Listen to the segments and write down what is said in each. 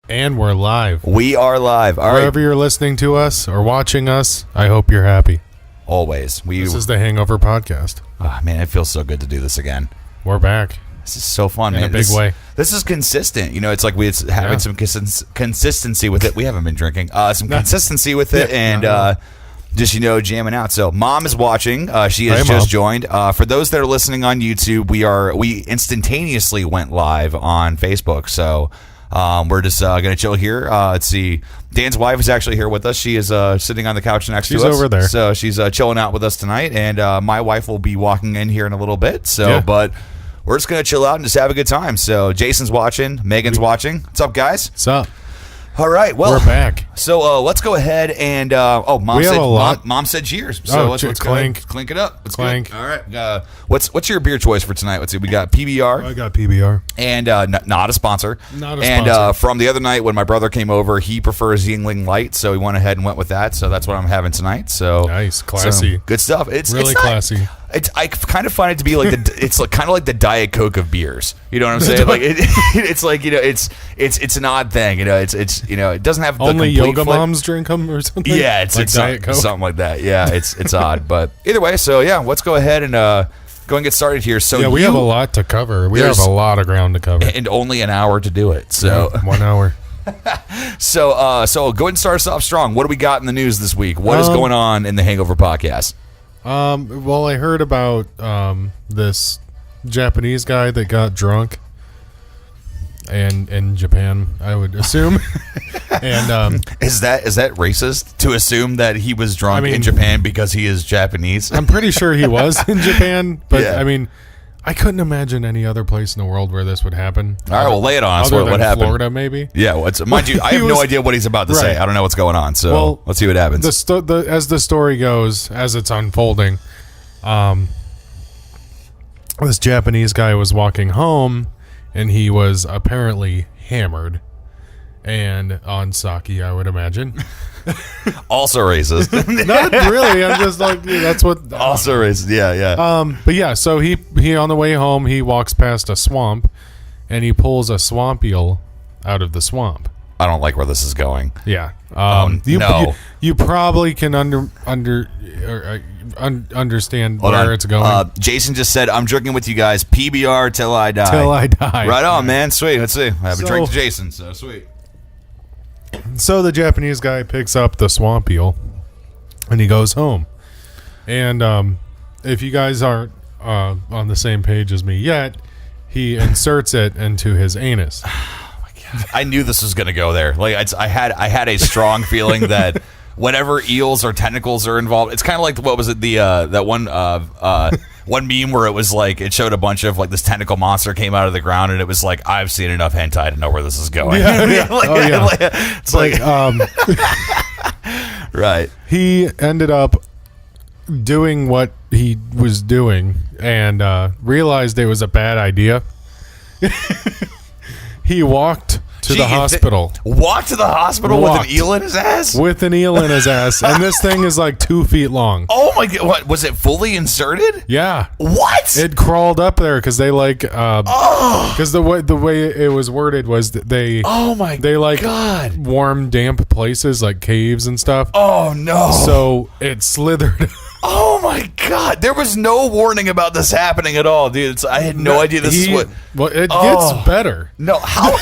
And we're live. We are live. All Wherever right. you're listening to us or watching us, I hope you're happy. Always. This is the Hangover Podcast. Oh, man, it feels so good to do this again. We're back. This is so fun, In man. a big way. This is consistent. You know, it's like we're having some consistency with it. We haven't been drinking. Some consistency with it and just, jamming out. So Mom is watching. She has just joined. For those that are listening on YouTube, we instantaneously went live on Facebook. So we're just going to chill here. Let's see. Dan's wife is actually here with us. She is sitting on the couch next to us. She's over there. So she's chilling out with us tonight. And my wife will be walking in here in a little bit. So, but we're just going to chill out and just have a good time. So Jason's watching. Megan's watching. What's up, guys? What's up? All right. Well, we're back. So let's go ahead and Mom said cheers. So let's clink. Clink it up. Let's clink. All right. What's your beer choice for tonight? Let's see. We got PBR. I got PBR. And not a sponsor. Not a sponsor. And from the other night when my brother came over, he prefers Yingling Light, so he went ahead and went with that. So that's what I'm having tonight. So nice, classy, good stuff. It's really classy. I kind of find it to be like it's like kind of like the Diet Coke of beers. You know what I'm saying? Like it's like it's an odd thing. It doesn't have the only yoga flavor. moms drink them or something. Yeah, it's Diet Coke? something like that. Yeah, it's odd, but either way. So yeah, let's go ahead and go and get started here. So we have a lot to cover. We have a lot of ground to cover, and only an hour to do it. So 1 hour. So go ahead and start us off strong. What do we got in the news this week? What is going on in the Hangover Podcast? Well, I heard about this Japanese guy that got drunk, and in Japan, I would assume. And is that racist to assume that he was drunk in Japan because he is Japanese? I'm pretty sure he was in Japan, but yeah. I couldn't imagine any other place in the world where this would happen. All right, well, lay it on us. What happened? Florida, maybe. Yeah, mind you, I have no idea what he's about to say. I don't know what's going on. So let's see what happens. As the story goes, as it's unfolding, this Japanese guy was walking home, and he was apparently hammered and on sake, I would imagine. Also racist. Not really. I'm just like, that's what. Also racist. Yeah. But yeah, so he on the way home, he walks past a swamp, and he pulls a swamp eel out of the swamp. I don't like where this is going. Yeah. No. You probably can understand where it's going. Jason just said, "I'm drinking with you guys. PBR till I die." Till I die. Right on, man. Sweet. Let's see. I have a drink to Jason. So sweet. So the Japanese guy picks up the swamp eel, and he goes home. And if you guys aren't on the same page as me yet, he inserts it into his anus. Oh my God. I knew this was going to go there. Like I had a strong feeling that whenever eels or tentacles are involved, it's kind of like what was it that one meme where it was like it showed a bunch of like this tentacle monster came out of the ground, and it was like, I've seen enough hentai to know where this is going. Yeah. It's like right. He ended up doing what he was doing and realized it was a bad idea. He walked to the hospital. Walked to the hospital with an eel in his ass? With an eel in his ass. And this thing is like 2 feet long. Oh my God. What? Was it fully inserted? Yeah. What? It crawled up there because they like, because the way it was worded was that they, God, warm, damp places like caves and stuff. Oh no. So it slithered. Oh my God. There was no warning about this happening at all, dude. I had no idea this is what. Well, it gets better. No, how?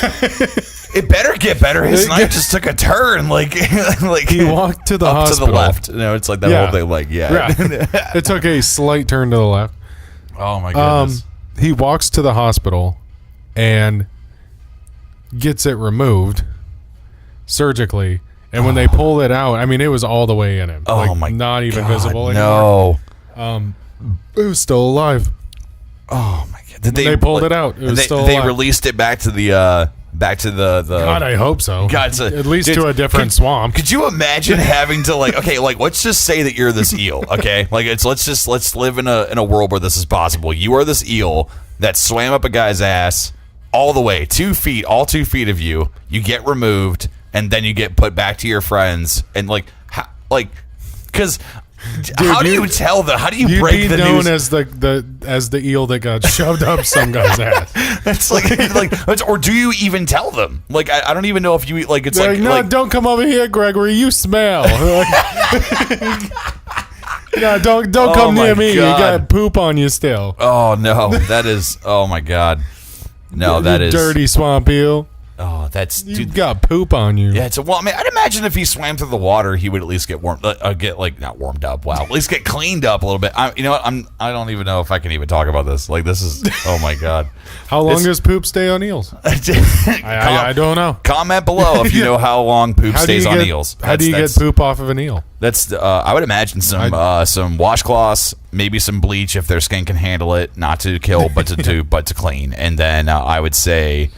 It better get better. His knife just took a turn. Like he walked to the up hospital. To the left. No, it's like that whole thing. Like, It took a slight turn to the left. Oh my goodness. He walks to the hospital and gets it removed surgically. And when they pulled it out, it was all the way in him. Not even visible anymore. No. It was still alive. Oh my God. They pulled it out. It was still alive. They released it back to the God, I hope so. God, at least to a different swamp. Could you imagine having to let's just say that you're this eel, okay? Let's live in a world where this is possible. You are this eel that swam up a guy's ass all the way 2 feet, all 2 feet of you. You get removed, and then you get put back to your friends, and because How do you tell them? How do you break the known news? as the eel that got shoved up some guy's ass. That's like, or do you even tell them? Like, I don't even know if you like. It's like, no, don't come over here, Gregory. You smell. No, don't come near me. God. You got poop on you still. Oh no, that is. Oh my God. No, that is dirty swamp eel. Oh, that's you got poop on you. Yeah, well, I mean, I'd imagine if he swam through the water, he would at least get not warmed up. Wow, at least get cleaned up a little bit. You know what? I don't even know if I can even talk about this. Like, this is, oh my God. How long does poop stay on eels? I don't know. Comment below if you know how long poop stays on eels. How do you get poop off of an eel? That's I would imagine some washcloths, maybe some bleach if their skin can handle it, not to kill, but to clean, and then I would say.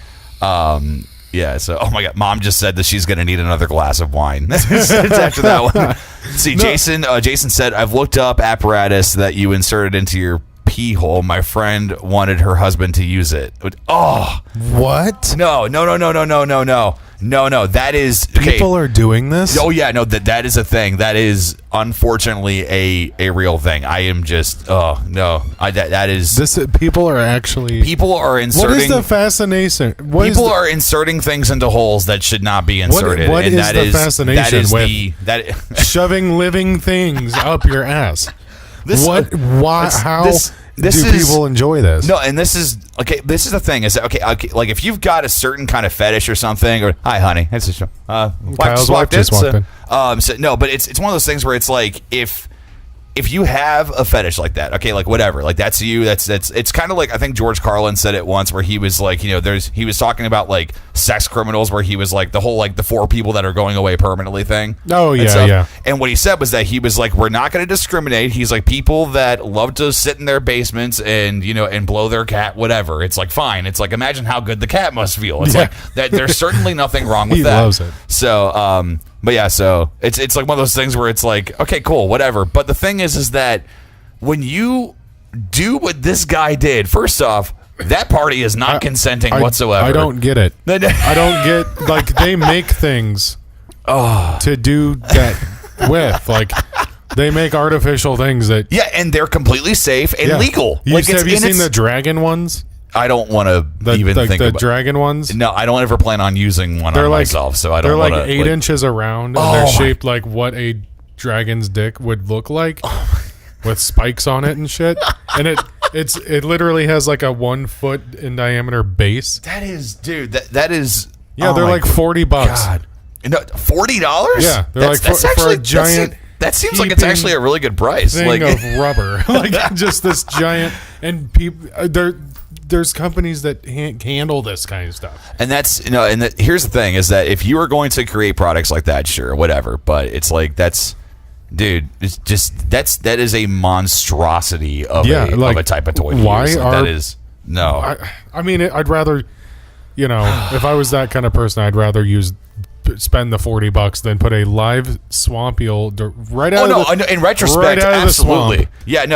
Yeah, so, oh my God, Mom just said that she's going to need another glass of wine. It's after that one. See, no. Jason said, I've looked up apparatus that you inserted into your pee hole. My friend wanted her husband to use it. Oh. What? No. That is... Okay. People are doing this? Oh, yeah, no, that is a thing. That is, unfortunately, a real thing. I am just... Oh, no. That is... People are actually... People are inserting... What is the fascination? People are inserting things into holes that should not be inserted. What is the fascination with shoving living things up your ass? How do people enjoy this? No, and this is okay. This is the thing. Is that, okay. Like if you've got a certain kind of fetish or something, or hi, honey, it's a show. Kyle's wife just walked in. No, but it's one of those things where it's like if you have a fetish like that, okay, like whatever, like that's you, that's it's kind of like, I think George Carlin said it once where he was like, you know, he was talking about like sex criminals where he was like the whole like the 4 people that are going away permanently thing. Oh yeah, yeah. And what he said was that he was like, we're not going to discriminate. He's like, people that love to sit in their basements and, you know, and blow their cat, whatever. It's like, fine. It's like, imagine how good the cat must feel. It's like that. There's certainly nothing wrong with that. He loves it. So, but yeah, so it's like one of those things where it's like, okay, cool, whatever. But the thing is that when you do what this guy did, first off, that party is not consenting whatsoever. I don't get it. I don't get, like, they make things to do that with. Like, they make artificial things that... Yeah, and they're completely safe and legal. Have you seen the dragon ones? I don't want to even think the about dragon ones. No, I don't ever plan on using one on myself. So I don't. They're like 8 inches around, and they're shaped like what a dragon's dick would look like, with spikes on it and shit. And it literally has like a 1 foot in diameter base. That is, dude. That is. Yeah, they're like $40. God, no, $40. Yeah, they're that's actually for a giant. That seems like it's actually a really good price. Thing of rubber, like just this giant, and people there's companies that handle this kind of stuff. And that's, you know, and here's the thing is that if you are going to create products like that, sure, whatever. But it's like, dude, it's just, that is a monstrosity of a type of toy to use. That is, no. I mean, I'd rather, you know, if I was that kind of person, I'd rather spend the $40 than put a live swamp eel right out of the, in retrospect, right out absolutely. Of the Yeah,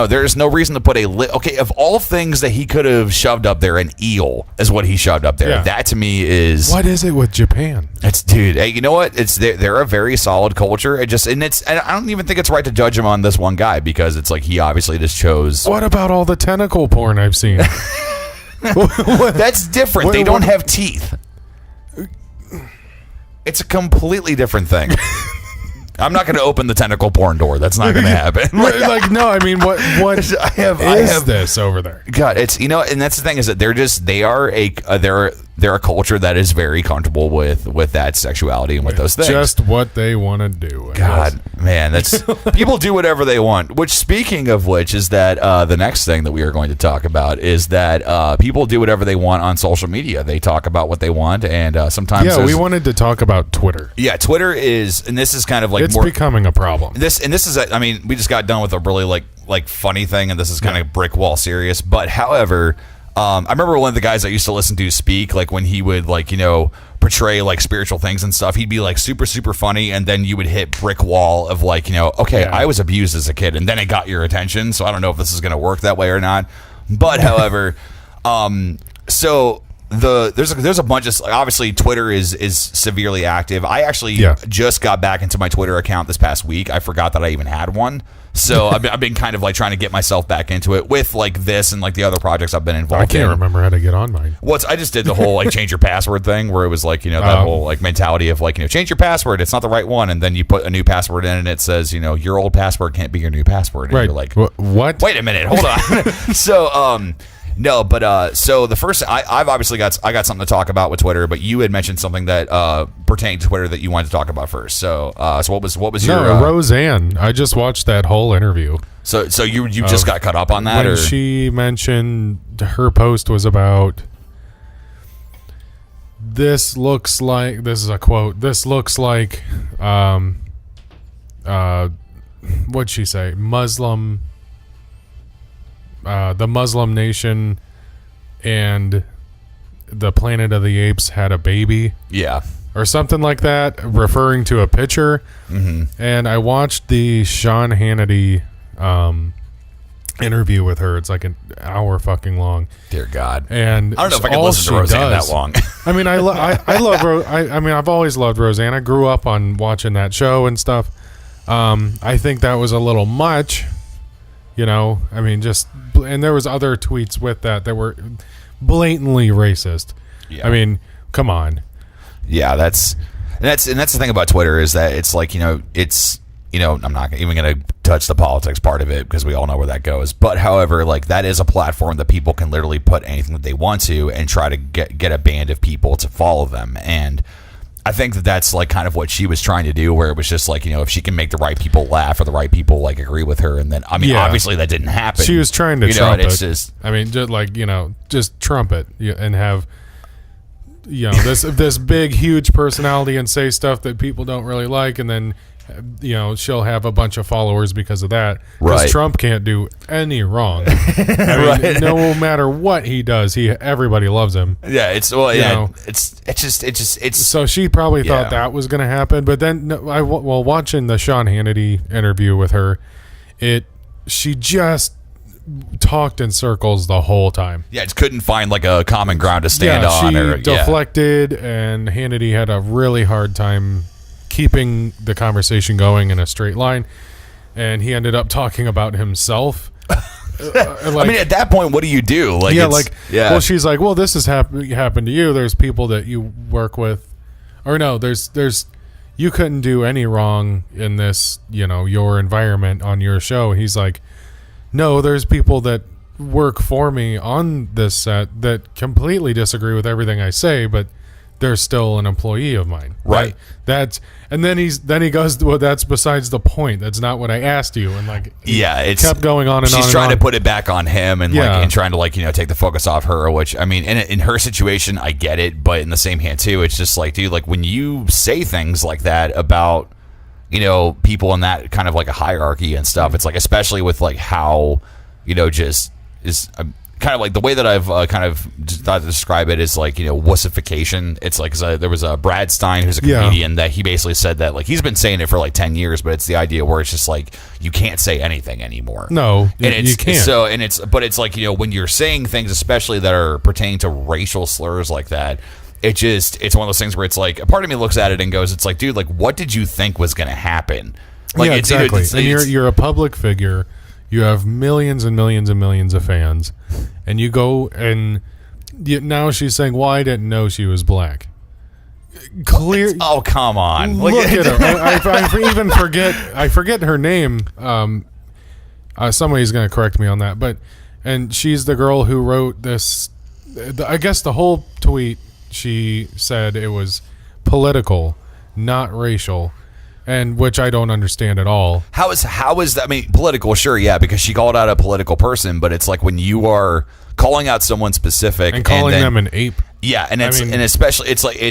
there's no reason to put okay, of all things that he could have shoved up there, an eel is what he shoved up there. Yeah. That to me is, what is it with Japan? It's, dude, hey, you know what? They're a very solid culture. And I don't even think it's right to judge him on this one guy, because it's like he obviously just chose. What about all the tentacle porn I've seen? That's different. They don't have teeth. It's a completely different thing. I'm not going to open the tentacle porn door. That's not going to happen. No, I mean, what I have this over there? God, it's, you know, and that's the thing is that they're a culture that is very comfortable with that sexuality and with those things. Just what they want to do. God, man, that's people do whatever they want. Which, speaking of which, is that the next thing that we are going to talk about is that people do whatever they want on social media. They talk about what they want, and sometimes we wanted to talk about Twitter. Yeah, Twitter is, and this is kind of like it's becoming a problem. This is, I mean, we just got done with a really like funny thing, and this is kind of brick wall serious. But however. I remember one of the guys I used to listen to speak, like when he would, like, you know, portray like spiritual things and stuff. He'd be like super, super funny, and then you would hit brick wall of like, you know, okay, I was abused as a kid, and then it got your attention. So I don't know if this is going to work that way or not. But however, so there's a bunch of, obviously Twitter is severely active. I actually just got back into my Twitter account this past week. I forgot that I even had one. So I've been kind of like trying to get myself back into it with like this and like the other projects I've been involved in. I can't remember how to get on mine. I just did the whole like change your password thing where it was like, that whole like mentality of like, change your password. It's not the right one. And then you put a new password in and it says, your old password can't be your new password. And you're like, what? Wait a minute. Hold on. So, no, but so the first, I've obviously got something to talk about with Twitter, but you had mentioned something that pertained to Twitter that you wanted to talk about first. So, what was your Roseanne? I just watched that whole interview. So you just got caught up on that, when or she mentioned her post was about. This is a quote. This looks like, what'd she say? Muslim. The Muslim nation and the Planet of the Apes had a baby. Yeah. Or something like that, referring to a picture. Mm-hmm. And I watched the Sean Hannity interview with her. It's like an hour fucking long. Dear God. And I don't know if I can listen to Roseanne that long. I mean, I love I mean, I've always loved Roseanne. I grew up on watching that show and stuff. I think that was a little much. I mean, and there was other tweets with that were blatantly racist. Yeah. I mean, come on. Yeah, that's the thing about Twitter is that it's like, it's, I'm not even going to touch the politics part of it because we all know where that goes. But however, like that is a platform that people can literally put anything that they want to and try to get a band of people to follow them. And I think that's like kind of what she was trying to do, where it was just like, if she can make the right people laugh or the right people like agree with her. And then, I mean, obviously that didn't happen. She was trying to trump it's it. Just, I mean, just like, just trump it and have, this big, huge personality and say stuff that people don't really like. And then, she'll have a bunch of followers because of that. Because Trump can't do any wrong. I mean, no matter what he does, everybody loves him. Yeah, it's so she probably thought that was going to happen, but then watching the Sean Hannity interview with her, she just talked in circles the whole time. Yeah, just couldn't find like a common ground to stand on. She deflected, and Hannity had a really hard time keeping the conversation going in a straight line, and he ended up talking about himself. I mean, at that point, what do you do? Well, she's like, well, this has happened to you. There's people that you work with, or no, there's you couldn't do any wrong in this, your environment on your show. He's like, no, there's people that work for me on this set that completely disagree with everything I say, but they're still an employee of mine. Right. And then he goes, well, that's besides the point. That's not what I asked you. And it's kept going on and on. She's trying to put it back on him and and trying to take the focus off her, which I mean, in her situation, I get it, but in the same hand too, it's just like, dude, like when you say things like that about, people in that kind of like a hierarchy and stuff, it's like, especially with like how, just is kind of like the way that I've kind of thought to describe it is like, wussification. It's like, there was a Brad Stein who's a comedian that he basically said that like he's been saying it for like 10 years, but it's the idea where it's just like you can't say anything anymore. No, and you can't. So but it's like, when you're saying things, especially that are pertaining to racial slurs like that, it's one of those things where it's like a part of me looks at it and goes, it's like, dude, like what did you think was going to happen? Like, yeah, exactly. And you're a public figure. You have millions and millions and millions of fans, and you go and now she's saying, "Well, I didn't know she was black." Clear. Oh, come on! Look at her. I forget her name. Somebody's going to correct me on that, and she's the girl who wrote this. I guess the whole tweet, she said it was political, not racial. And which I don't understand at all. How is that? I mean, political, sure, yeah, because she called out a political person, but it's like when you are calling out someone specific and calling them an ape. Yeah, and especially it's like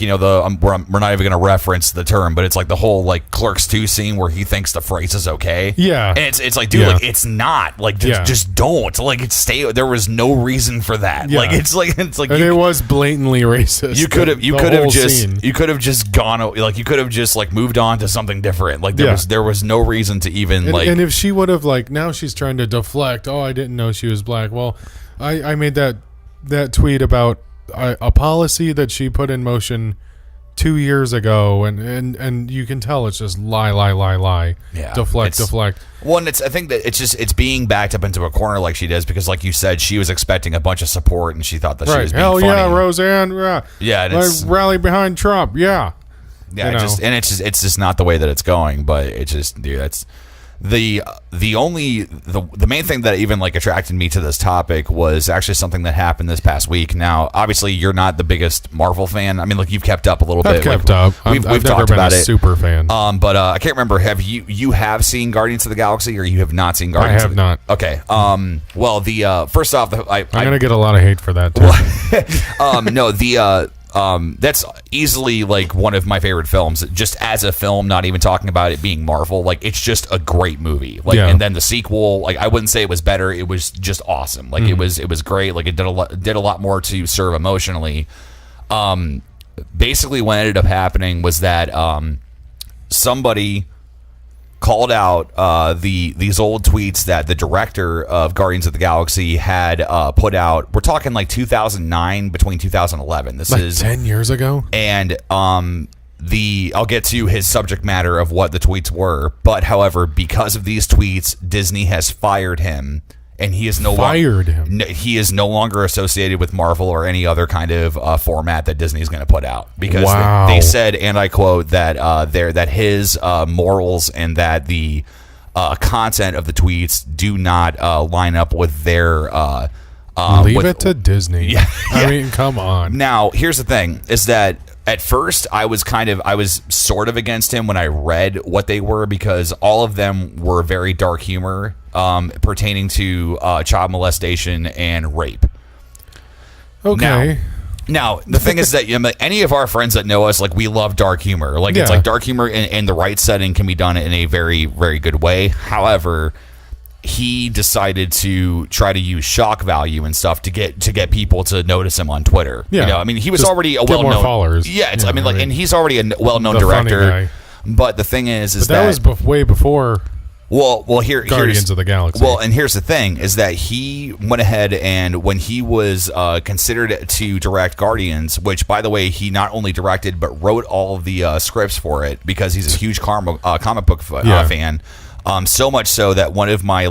we're not even going to reference the term, but it's like the whole like Clerks 2 scene where he thinks the phrase is okay. Yeah, and it's like, dude, like it's not like just don't like it's there was no reason for that. Yeah. Like it's like and it was blatantly racist. You could have just gone like you could have just like moved on to something different. Like there was no reason to even and if she would have like now she's trying to deflect. Oh, I didn't know she was black. Well, I made that tweet about a policy that she put in motion 2 years ago, and you can tell it's just lie, Yeah, deflect. One, I think that it's being backed up into a corner like she does because, like you said, she was expecting a bunch of support and she thought that she was being funny. Yeah, Roseanne, yeah, and like, rally behind Trump, yeah, it's just not the way that it's going. But it's just, dude, that's the main thing that even like attracted me to this topic was actually something that happened this past week. Now, obviously, you're not the biggest Marvel fan. I mean, like, you've kept up a little bit. I've kept up. We've never talked been about a it. super fan. But I can't remember. Have you have seen Guardians of the Galaxy, or you have not seen Guardians? I have not. Okay. Well, the first off, I'm gonna get a lot of hate for that too. No, that's easily like one of my favorite films. Just as a film, not even talking about it being Marvel, like, it's just a great movie. Like, and then the sequel, like, I wouldn't say it was better. It was just awesome. Like, it was great. Like, it did a lot more to serve emotionally. Basically, what ended up happening was that somebody called out these old tweets that the director of Guardians of the Galaxy had put out. We're talking like 2009, between 2011. This is 10 years ago. And I'll get to his subject matter of what the tweets were. But however, because of these tweets, Disney has fired him. And he is he is no longer associated with Marvel or any other kind of format that Disney is going to put out, because they said, and I quote, that his morals and that the content of the tweets do not line up with their leave it to Disney. Yeah. I mean, come on. Now, here's the thing: is that at first I was sort of against him when I read what they were, because all of them were very dark humor. Pertaining to child molestation and rape. Okay. Now the thing is that any of our friends that know us, like, we love dark humor. Like, it's like dark humor in the right setting can be done in a very, very good way. However, he decided to try to use shock value and stuff to get people to notice him on Twitter. Yeah. I mean, he was already a well-known more followers. Yeah, I mean, and he's already a well-known director. But the thing is that was way before. Well, Guardians of the Galaxy. Well, and here's the thing: is that he went ahead and when he was considered to direct Guardians, which, by the way, he not only directed but wrote all of the scripts for it, because he's a huge comic book fan. So much so that one of my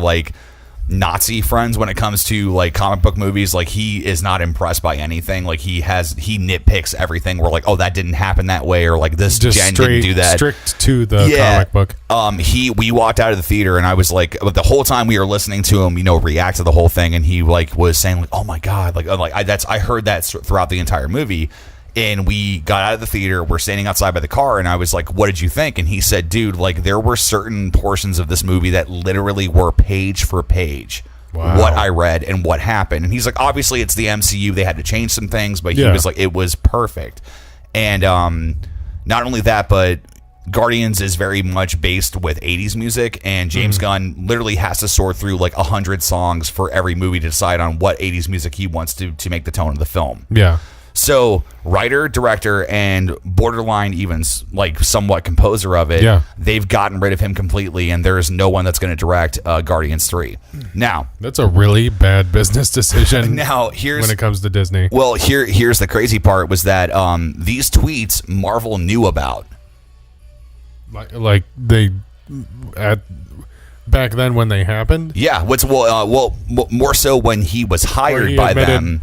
Nazi friends, when it comes to like comic book movies, like, he is not impressed by anything. Like, he nitpicks everything. We're like, oh, that didn't happen that way, or like this just Jen didn't do that. Strict to the comic book. We walked out of the theater and I was like, the whole time we were listening to him, react to the whole thing, and he was saying like, oh my god, I heard that throughout the entire movie. And we got out of the theater, we're standing outside by the car, and I was like, what did you think? And he said, dude, like, there were certain portions of this movie that literally were page for page what I read and what happened. And he's like, obviously it's the MCU, they had to change some things, but he was like, it was perfect. And not only that, but Guardians is very much based with 80s music, and James Gunn literally has to sort through like 100 songs for every movie to decide on what 80s music he wants to make the tone of the film. Yeah. So, writer, director, and borderline even like somewhat composer of it, they've gotten rid of him completely, and there is no one that's going to direct Guardians 3. Now, that's a really bad business decision. Now, when it comes to Disney. Well, here's the crazy part was that these tweets Marvel knew about. Like they back then when they happened. Yeah, more so when he was hired by them.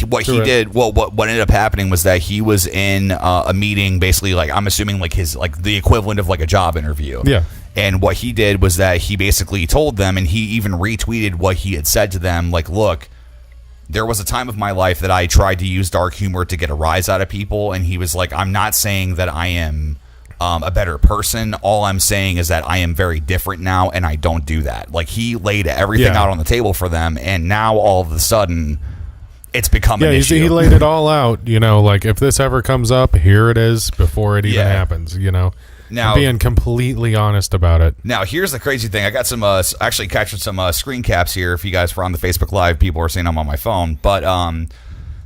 What ended up happening was that he was in a meeting, basically, like, I'm assuming like his, like, the equivalent of like a job interview. Yeah. And what he did was that he basically told them, and he even retweeted what he had said to them, like, look, there was a time of my life that I tried to use dark humor to get a rise out of people, and he was like, I'm not saying that I am a better person. All I'm saying is that I am very different now, and I don't do that. Like, he laid everything out on the table for them, and now all of a sudden it's become an issue. He laid it all out, like, if this ever comes up, here it is before it even happens, Now, being completely honest about it. Now, here's the crazy thing. I got some, actually captured some screen caps here. If you guys were on the Facebook Live, people are seeing them on my phone. But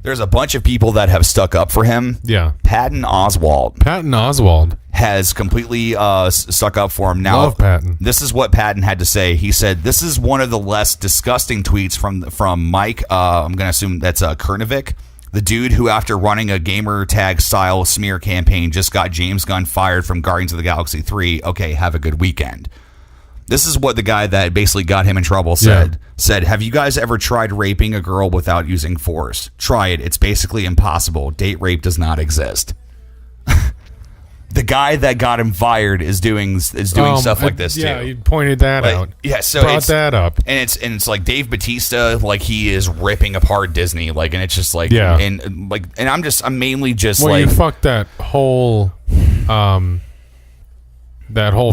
there's a bunch of people that have stuck up for him. Yeah. Patton Oswalt has completely stuck up for him. Now, love Patton. This is what Patton had to say. He said, this is one of the less disgusting tweets from Mike. I'm going to assume that's Kernovic. The dude who, after running a gamer tag style smear campaign, just got James Gunn fired from Guardians of the Galaxy 3. Okay, have a good weekend. This is what the guy that basically got him in trouble said. Said, have you guys ever tried raping a girl without using force? Try it. It's basically impossible. Date rape does not exist. The guy that got him fired is doing stuff like this too. Yeah, you pointed that out. Yeah, so brought that up, and it's like Dave Bautista, like he is ripping apart Disney, like, and it's just like, and I'm mainly just well, like, you fucked that whole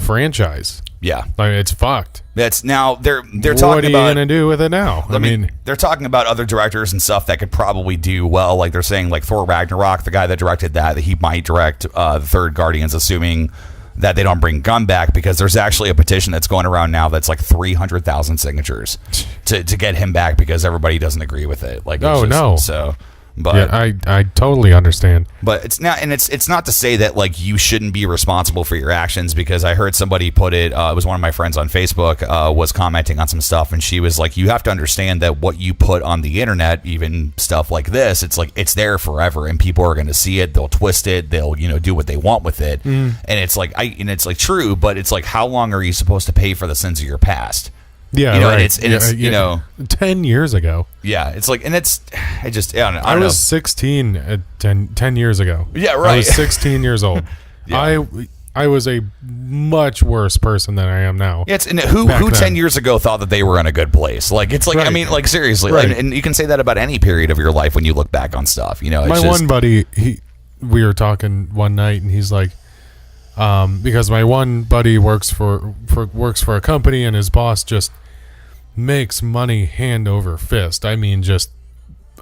franchise. Yeah, like it's fucked. That's now they're talking about. What are you gonna do with it now? I mean, they're talking about other directors and stuff that could probably do well. Like they're saying, like Thor Ragnarok, the guy that directed that he might direct the third Guardians, assuming that they don't bring Gunn back, because there's actually a petition that's going around now that's like 300,000 signatures to get him back because everybody doesn't agree with it. Like, no. So. But yeah, I totally understand. But it's not, and it's not to say that like you shouldn't be responsible for your actions, because I heard somebody put it. It was one of my friends on Facebook was commenting on some stuff, and she was like, "You have to understand that what you put on the internet, even stuff like this, it's like it's there forever, and people are going to see it. They'll twist it. They'll do what they want with it, and it's like it's like true, but it's like how long are you supposed to pay for the sins of your past?" Yeah, right. And it's 10 years ago. Yeah, it's like, and I don't know. I was 16 at 10 years ago. Yeah, right. I was 16 years old. Yeah. I was a much worse person than I am now. Yeah, and who 10 years ago thought that they were in a good place? Like, it's like, right. I mean, like, seriously. Right. And you can say that about any period of your life when you look back on stuff. My one buddy, we were talking one night, and he's like, because my one buddy works for a company, and his boss just makes money hand over fist. I mean, just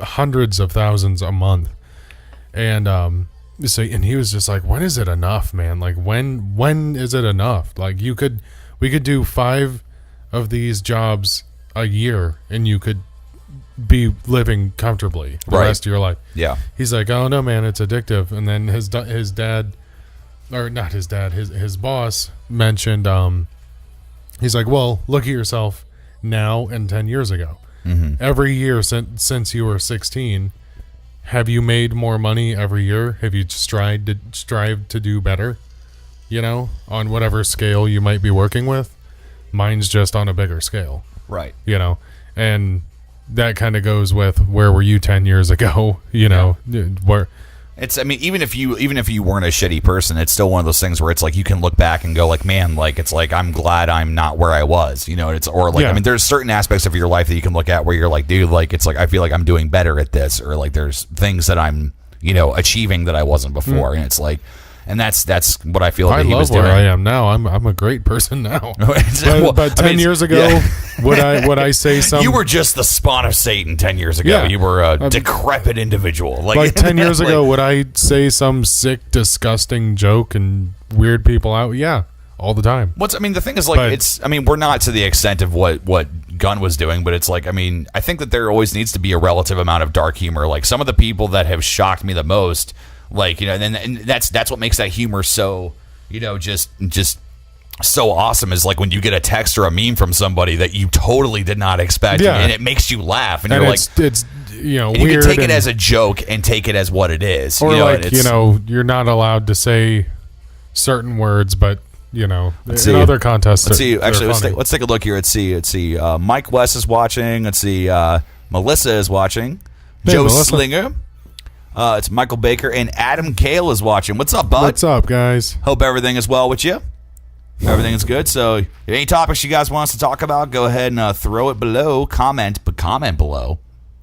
hundreds of thousands a month. And and he was just like, when is it enough, man? Like, when is it enough? Like, we could do 5 of these jobs a year, and you could be living comfortably the rest of your life. Yeah. He's like, oh no, man, it's addictive. And then his boss mentioned, he's like, well, look at yourself now and 10 years ago. Mm-hmm. Every year since you were 16, have you made more money every year? Have you strived to do better, on whatever scale you might be working with? Mine's just on a bigger scale, right? And that kind of goes with where were you 10 years ago, where it's, I mean, even if you weren't a shitty person, it's still one of those things where it's like you can look back and go like, man, like it's like I'm glad I'm not where I was, I mean, there's certain aspects of your life that you can look at where you're like, dude, like it's like I feel like I'm doing better at this, or like there's things that I'm achieving that I wasn't before, and it's like, and that's what I feel like he was doing. I love where I am now. I'm a great person now. but 10 years ago, yeah. would I say something? You were just the spawn of Satan 10 years ago. Yeah. You were a decrepit individual. Like 10 years ago, would I say some sick, disgusting joke and weird people out? Yeah, all the time. The thing is, like, we're not to the extent of what Gunn was doing, but it's like, I mean, I think that there always needs to be a relative amount of dark humor. Like, some of the people that have shocked me the most, like, and that's what makes that humor so, just so awesome, is like when you get a text or a meme from somebody that you totally did not expect, and it makes you laugh, and you're like, it's weird. You can take it as a joke and take it as what it is, or you're not allowed to say certain words, but in other contests. Let's see. Actually, let's take a look here. Let's see. Mike West is watching. Let's see. Melissa is watching. Hey, Joe Melissa. Slinger. It's Michael Baker, and Adam Kale is watching. What's up, bud? What's up, guys? Hope everything is well with you. Everything is good. So, any topics you guys want us to talk about, go ahead and throw it below. Comment below.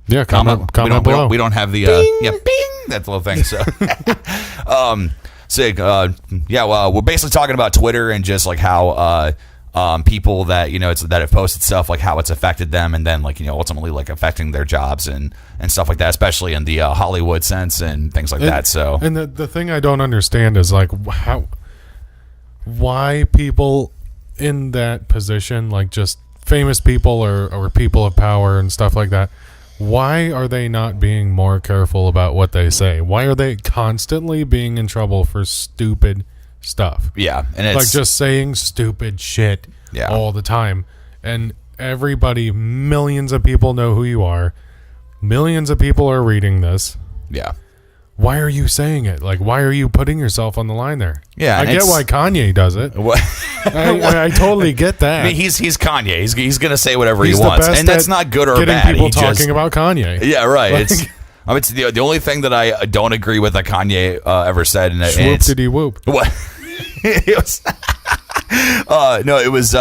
Yeah, comment below. We don't have the bing, that little thing. So, we're basically talking about Twitter and just like how people that that have posted stuff, like how it's affected them, and then like ultimately like affecting their jobs and stuff like that, especially in the Hollywood sense and things like that. So, and the thing I don't understand is like why people in that position, like just famous people or people of power and stuff like that, why are they not being more careful about what they say? Why are they constantly being in trouble for stupid stuff? Yeah, and it's like just saying stupid shit all the time. And everybody, millions of people know who you are. Millions of people are reading this. Yeah. Why are you saying it? Like, why are you putting yourself on the line there? Yeah, I get why Kanye does it. I totally get that. I mean, he's Kanye. He's going to say whatever he He's wants, and that's not good or getting bad. People talking about Kanye. Yeah, right. It's the only thing that I don't agree with that Kanye ever said. And Swoop diddy whoop. What? It was. No, it was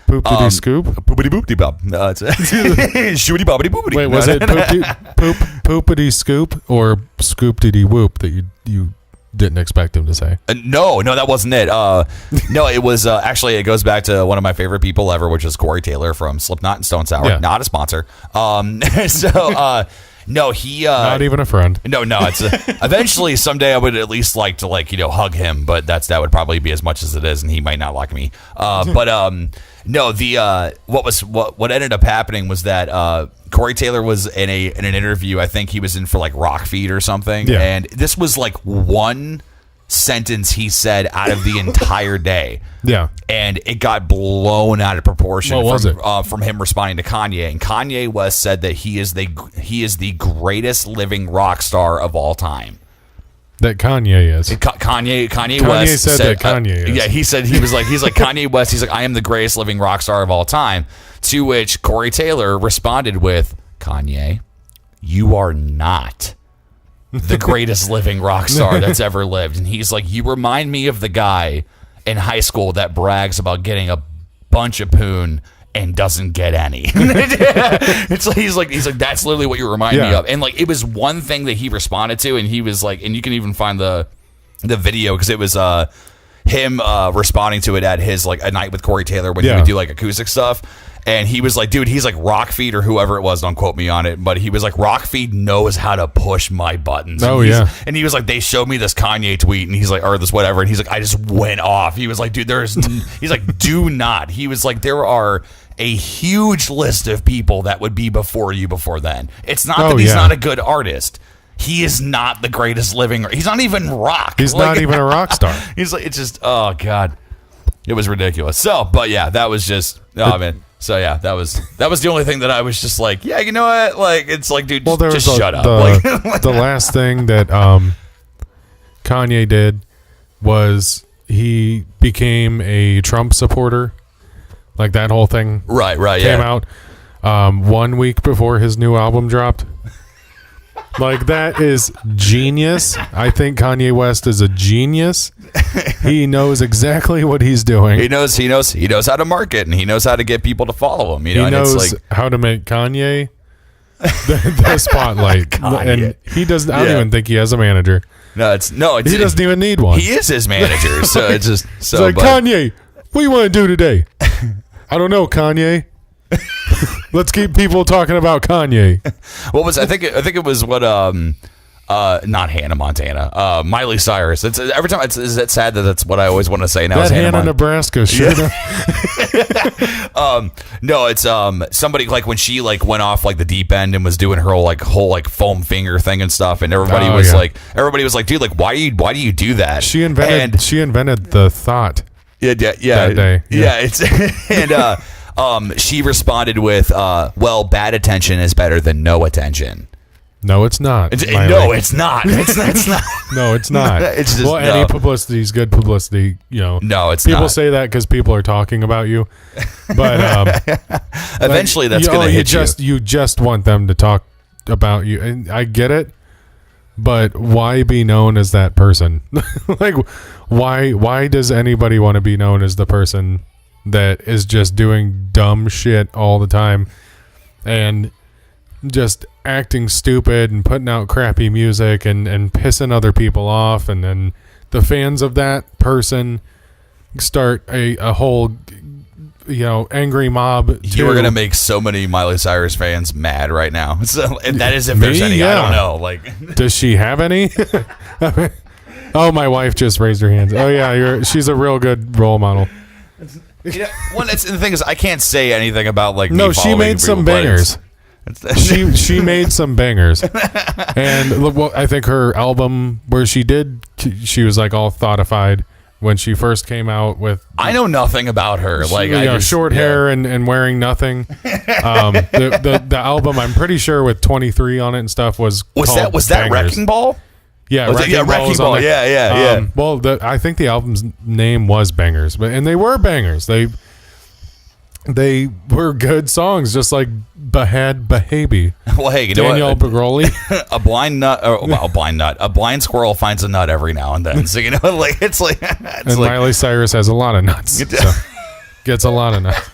poop diddy scoop. Poopity boopity bob. Shooty bobbity boopity. Wait, was it poopity scoop or scoop diddy whoop that you didn't expect him to say? No, that wasn't it. No, it was actually, it goes back to one of my favorite people ever, which is Corey Taylor from Slipknot and Stone Sour. Yeah. Not a sponsor. No, he not even a friend. No, it's eventually someday I would at least like to hug him, but that would probably be as much as it is, and he might not like me. No, what ended up happening was that Corey Taylor was in an interview. I think he was in for like Rock Feed or something, yeah. And this was like one sentence he said out of the entire day. Yeah. And it got blown out of proportion from him responding to Kanye. And Kanye West said that he is the greatest living rock star of all time. That Kanye is. Kanye West said that Kanye is. Yeah, he's like Kanye West. He's like, I am the greatest living rock star of all time. To which Corey Taylor responded with, Kanye, you are not the greatest living rock star that's ever lived. And he's like, you remind me of the guy in high school that brags about getting a bunch of poon and doesn't get any. It's like he's like that's literally what you remind me of. And like it was one thing that he responded to, and he was like, and you can even find the video because it was him responding to it at his like a night with Corey Taylor when he would do like acoustic stuff. And he was like, dude, he's like Rock Feed or whoever it was, don't quote me on it, but he was like, Rock Feed knows how to push my buttons. And he was like, they showed me this Kanye tweet, and he's like, or this whatever, and he's like, I just went off. He was like, dude, he's like, do not. He was like, there are a huge list of people that would be before you before then. It's not that he's not a good artist. He is not the greatest living. He's not even rock. He's not even a rock star. He's like, it's just, oh God. It was ridiculous. So, but yeah, that was just, oh man. So yeah, that was the only thing that I was just like, yeah, you know what? Like, it's like, dude, just shut up. The last thing that Kanye did was he became a Trump supporter. Like that whole thing, right, came out 1 week before his new album dropped. Like that is genius. I think Kanye West is a genius. He knows exactly what he's doing. He knows how to market, and he knows how to get people to follow him. You know, he knows how to make Kanye the spotlight. Kanye. And he doesn't. I don't even think he has a manager. He doesn't even need one. He is his manager. So it's just so. It's like, Kanye, what do you want to do today? I don't know, Kanye. Let's keep people talking about Kanye. What was I think it was what not Hannah Montana, Miley Cyrus. It's every time is it sad that that's what I always want to say now. That Hannah Nebraska shit. No, it's somebody like when she like went off like the deep end and was doing her whole foam finger thing and stuff, and everybody was like, dude, like why do you do that? She invented the thought. Yeah. That day. Yeah, it's and she responded with, well, bad attention is better than no attention. No, it's not. It's not. It's not. No, it's not. It's just, any publicity is good publicity. You know. No, it's people not. say that because people are talking about you, but eventually that's going to hit you. You just want them to talk about you, and I get it. But why be known as that person? Like, why does anybody want to be known as the person that is just doing dumb shit all the time and just acting stupid and putting out crappy music and pissing other people off, and then the fans of that person start a whole angry mob. You are gonna make so many Miley Cyrus fans mad right now. So, and that is if there's any. Yeah. I don't know. Like, does she have any? Oh, my wife just raised her hands. Oh yeah, she's a real good role model. The thing is, I can't say anything about like. No, she made some bangers. she made some bangers, and look, I think her album where she was like all thoughtified when she first came out with. I know nothing about her. Like, short hair and wearing nothing. The album, I'm pretty sure with 23 on it and stuff was that Wrecking Ball? Yeah, Wrecking Ball. Yeah. Well, I think the album's name was Bangers, and they were bangers. They were good songs, just like Bahad Bahabi. Well, hey, you Danielle know what? Bergoli. A blind squirrel finds a nut every now and then. So you know, like it's like. And Miley Cyrus has a lot of nuts. So gets a lot of nuts.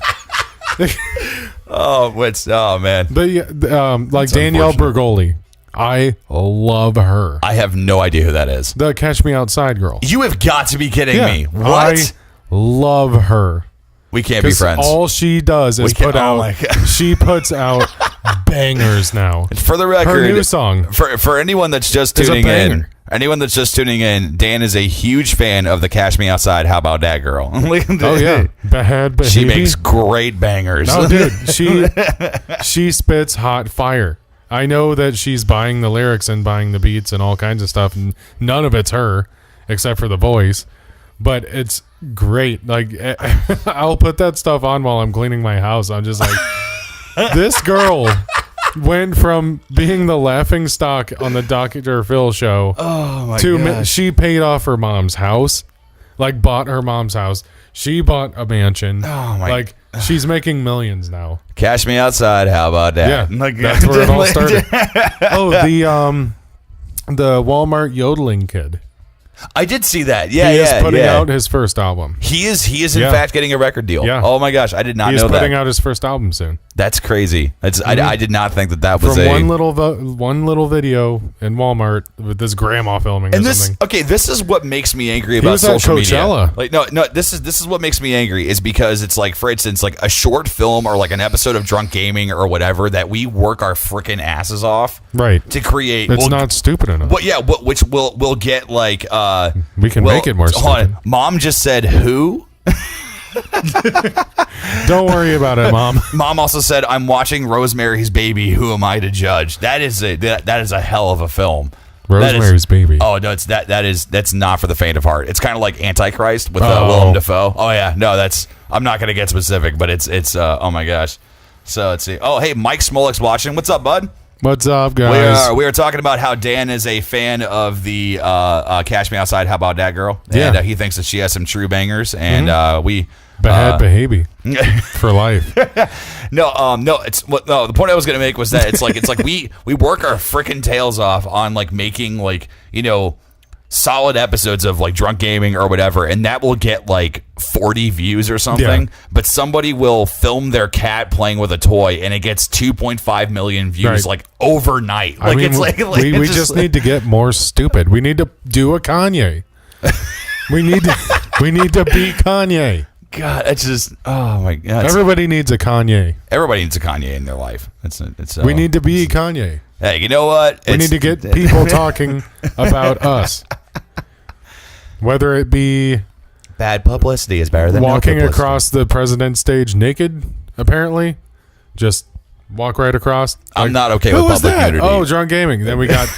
Oh man. But yeah, like Danielle Bergoli. I love her. I have no idea who that is. The Catch Me Outside girl. You have got to be kidding me. What? I love her. We can't be friends. All she does is she puts out bangers now. For the record, her new song. For anyone that's just tuning in, Dan is a huge fan of the Cash Me Outside, How About That Girl. Oh yeah. Bahad She makes great bangers. Oh dude, she spits hot fire. I know that she's buying the lyrics and buying the beats and all kinds of stuff, and none of it's her except for the voice. But it's great. Like, I'll put that stuff on while I'm cleaning my house. I'm just like, this girl went from being the laughing stock on the Dr. Phil show to she paid off her mom's house, like bought her mom's house. She bought a mansion. Oh my! Like, she's making millions now. Cash Me Outside. How about that? Yeah, that's where it all started. Oh, the Walmart yodeling kid. I did see that. Yeah, he is putting out his first album. He is in fact getting a record deal. Yeah. Oh my gosh, I did not know that. He's putting out his first album soon. That's crazy. I did not think that was from one little video in Walmart with this grandma filming and something. Okay, this is what makes me angry about social media. Like no, this is what makes me angry is because it's like, for instance, like a short film or like an episode of Drunk Gaming or whatever that we work our freaking asses off to create. It's not stupid enough. But yeah, which we'll get like we can make it more stupid. Mom just said who? Don't worry about it, Mom. Mom also said, "I'm watching Rosemary's Baby. Who am I to judge?" That is a hell of a film. Rosemary's Baby. Oh no, that's not for the faint of heart. It's kind of like Antichrist with Willem Dafoe. Oh yeah, no, I'm not gonna get specific, but it's oh my gosh. So let's see. Oh hey, Mike Smolek's watching. What's up, bud? What's up, guys? We are talking about how Dan is a fan of the Cash Me Outside, How About That Girl? And he thinks that she has some true bangers, and we Bahad Bahabi for life. No. The point I was going to make was that it's like we work our freaking tails off on like making like solid episodes of like Drunk Gaming or whatever, and that will get like 40 views or something, but somebody will film their cat playing with a toy and it gets 2.5 million views like overnight. Like, I mean, we just need to get more stupid. We need to do a Kanye. we need to beat Kanye. God, it's just my God. Everybody needs a Kanye. Everybody needs a Kanye in their life. We need to be Kanye. Hey, you know what? We need to get people talking about us. Whether it be bad publicity is better than walking across the president's stage naked, apparently. Just walk right across. I'm not okay with public nudity. Oh, Drunk Gaming. Then we got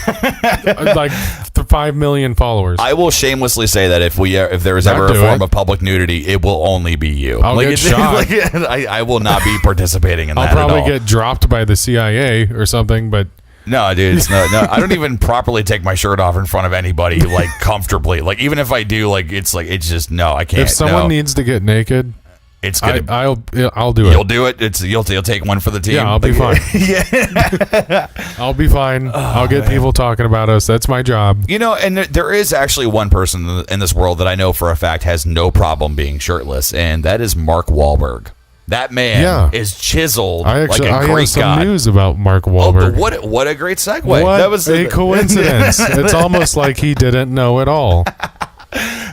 like 5 million followers. I will shamelessly say that if there is ever a form of public nudity, it will only be you. I'll get shot. I will not be participating in that at all. I'll probably get dropped by the CIA or something, but... No, dude, it's no. I don't even properly take my shirt off in front of anybody, like, comfortably. Like, even if I do, like, it's just, no, I can't. If someone needs to get naked, it's gonna. I'll do it. You'll do it. You'll take one for the team. Yeah, I'll be fine. Yeah, I'll be fine. I'll get people talking about us. That's my job. And there is actually one person in this world that I know for a fact has no problem being shirtless, and that is Mark Wahlberg. That man is chiseled like a Greek have some god. News about Mark Wahlberg. What a great segue. That was a coincidence. It's almost like he didn't know at all.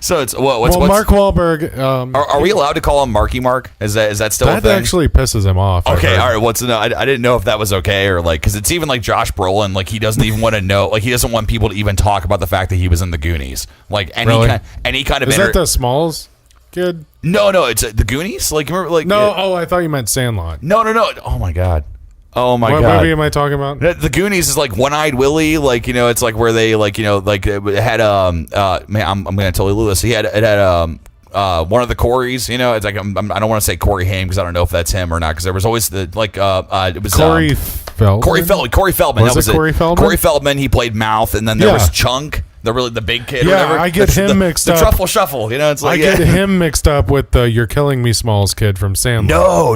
So it's what's Mark Wahlberg. Are we allowed to call him Marky Mark? Is that still a thing? That actually pisses him off. Okay, all right. I didn't know if that was okay or like because it's even like Josh Brolin. Like he doesn't even want to know. Like he doesn't want people to even talk about the fact that he was in the Goonies. Like any kind of. Is that the Smalls kid? No, it's the Goonies. Like remember, like no. I thought you meant Sandlot. No. Oh my God. Oh my what god! What movie am I talking about? The Goonies is like One-Eyed Willie, like it's like where they like like it had man, I'm gonna totally lose this. It had one of the Coreys, it's like I don't want to say Corey Haim because I don't know if that's him or not because there was always the like it was Corey Feldman. Corey Feldman. Was it Corey Feldman? Corey Feldman. He played Mouth, and then there was Chunk. The big kid. Yeah, or whatever. I get him mixed up. The Truffle Shuffle. It's like I get him mixed up with the "You're Killing Me, Smalls" kid from Sandler. No.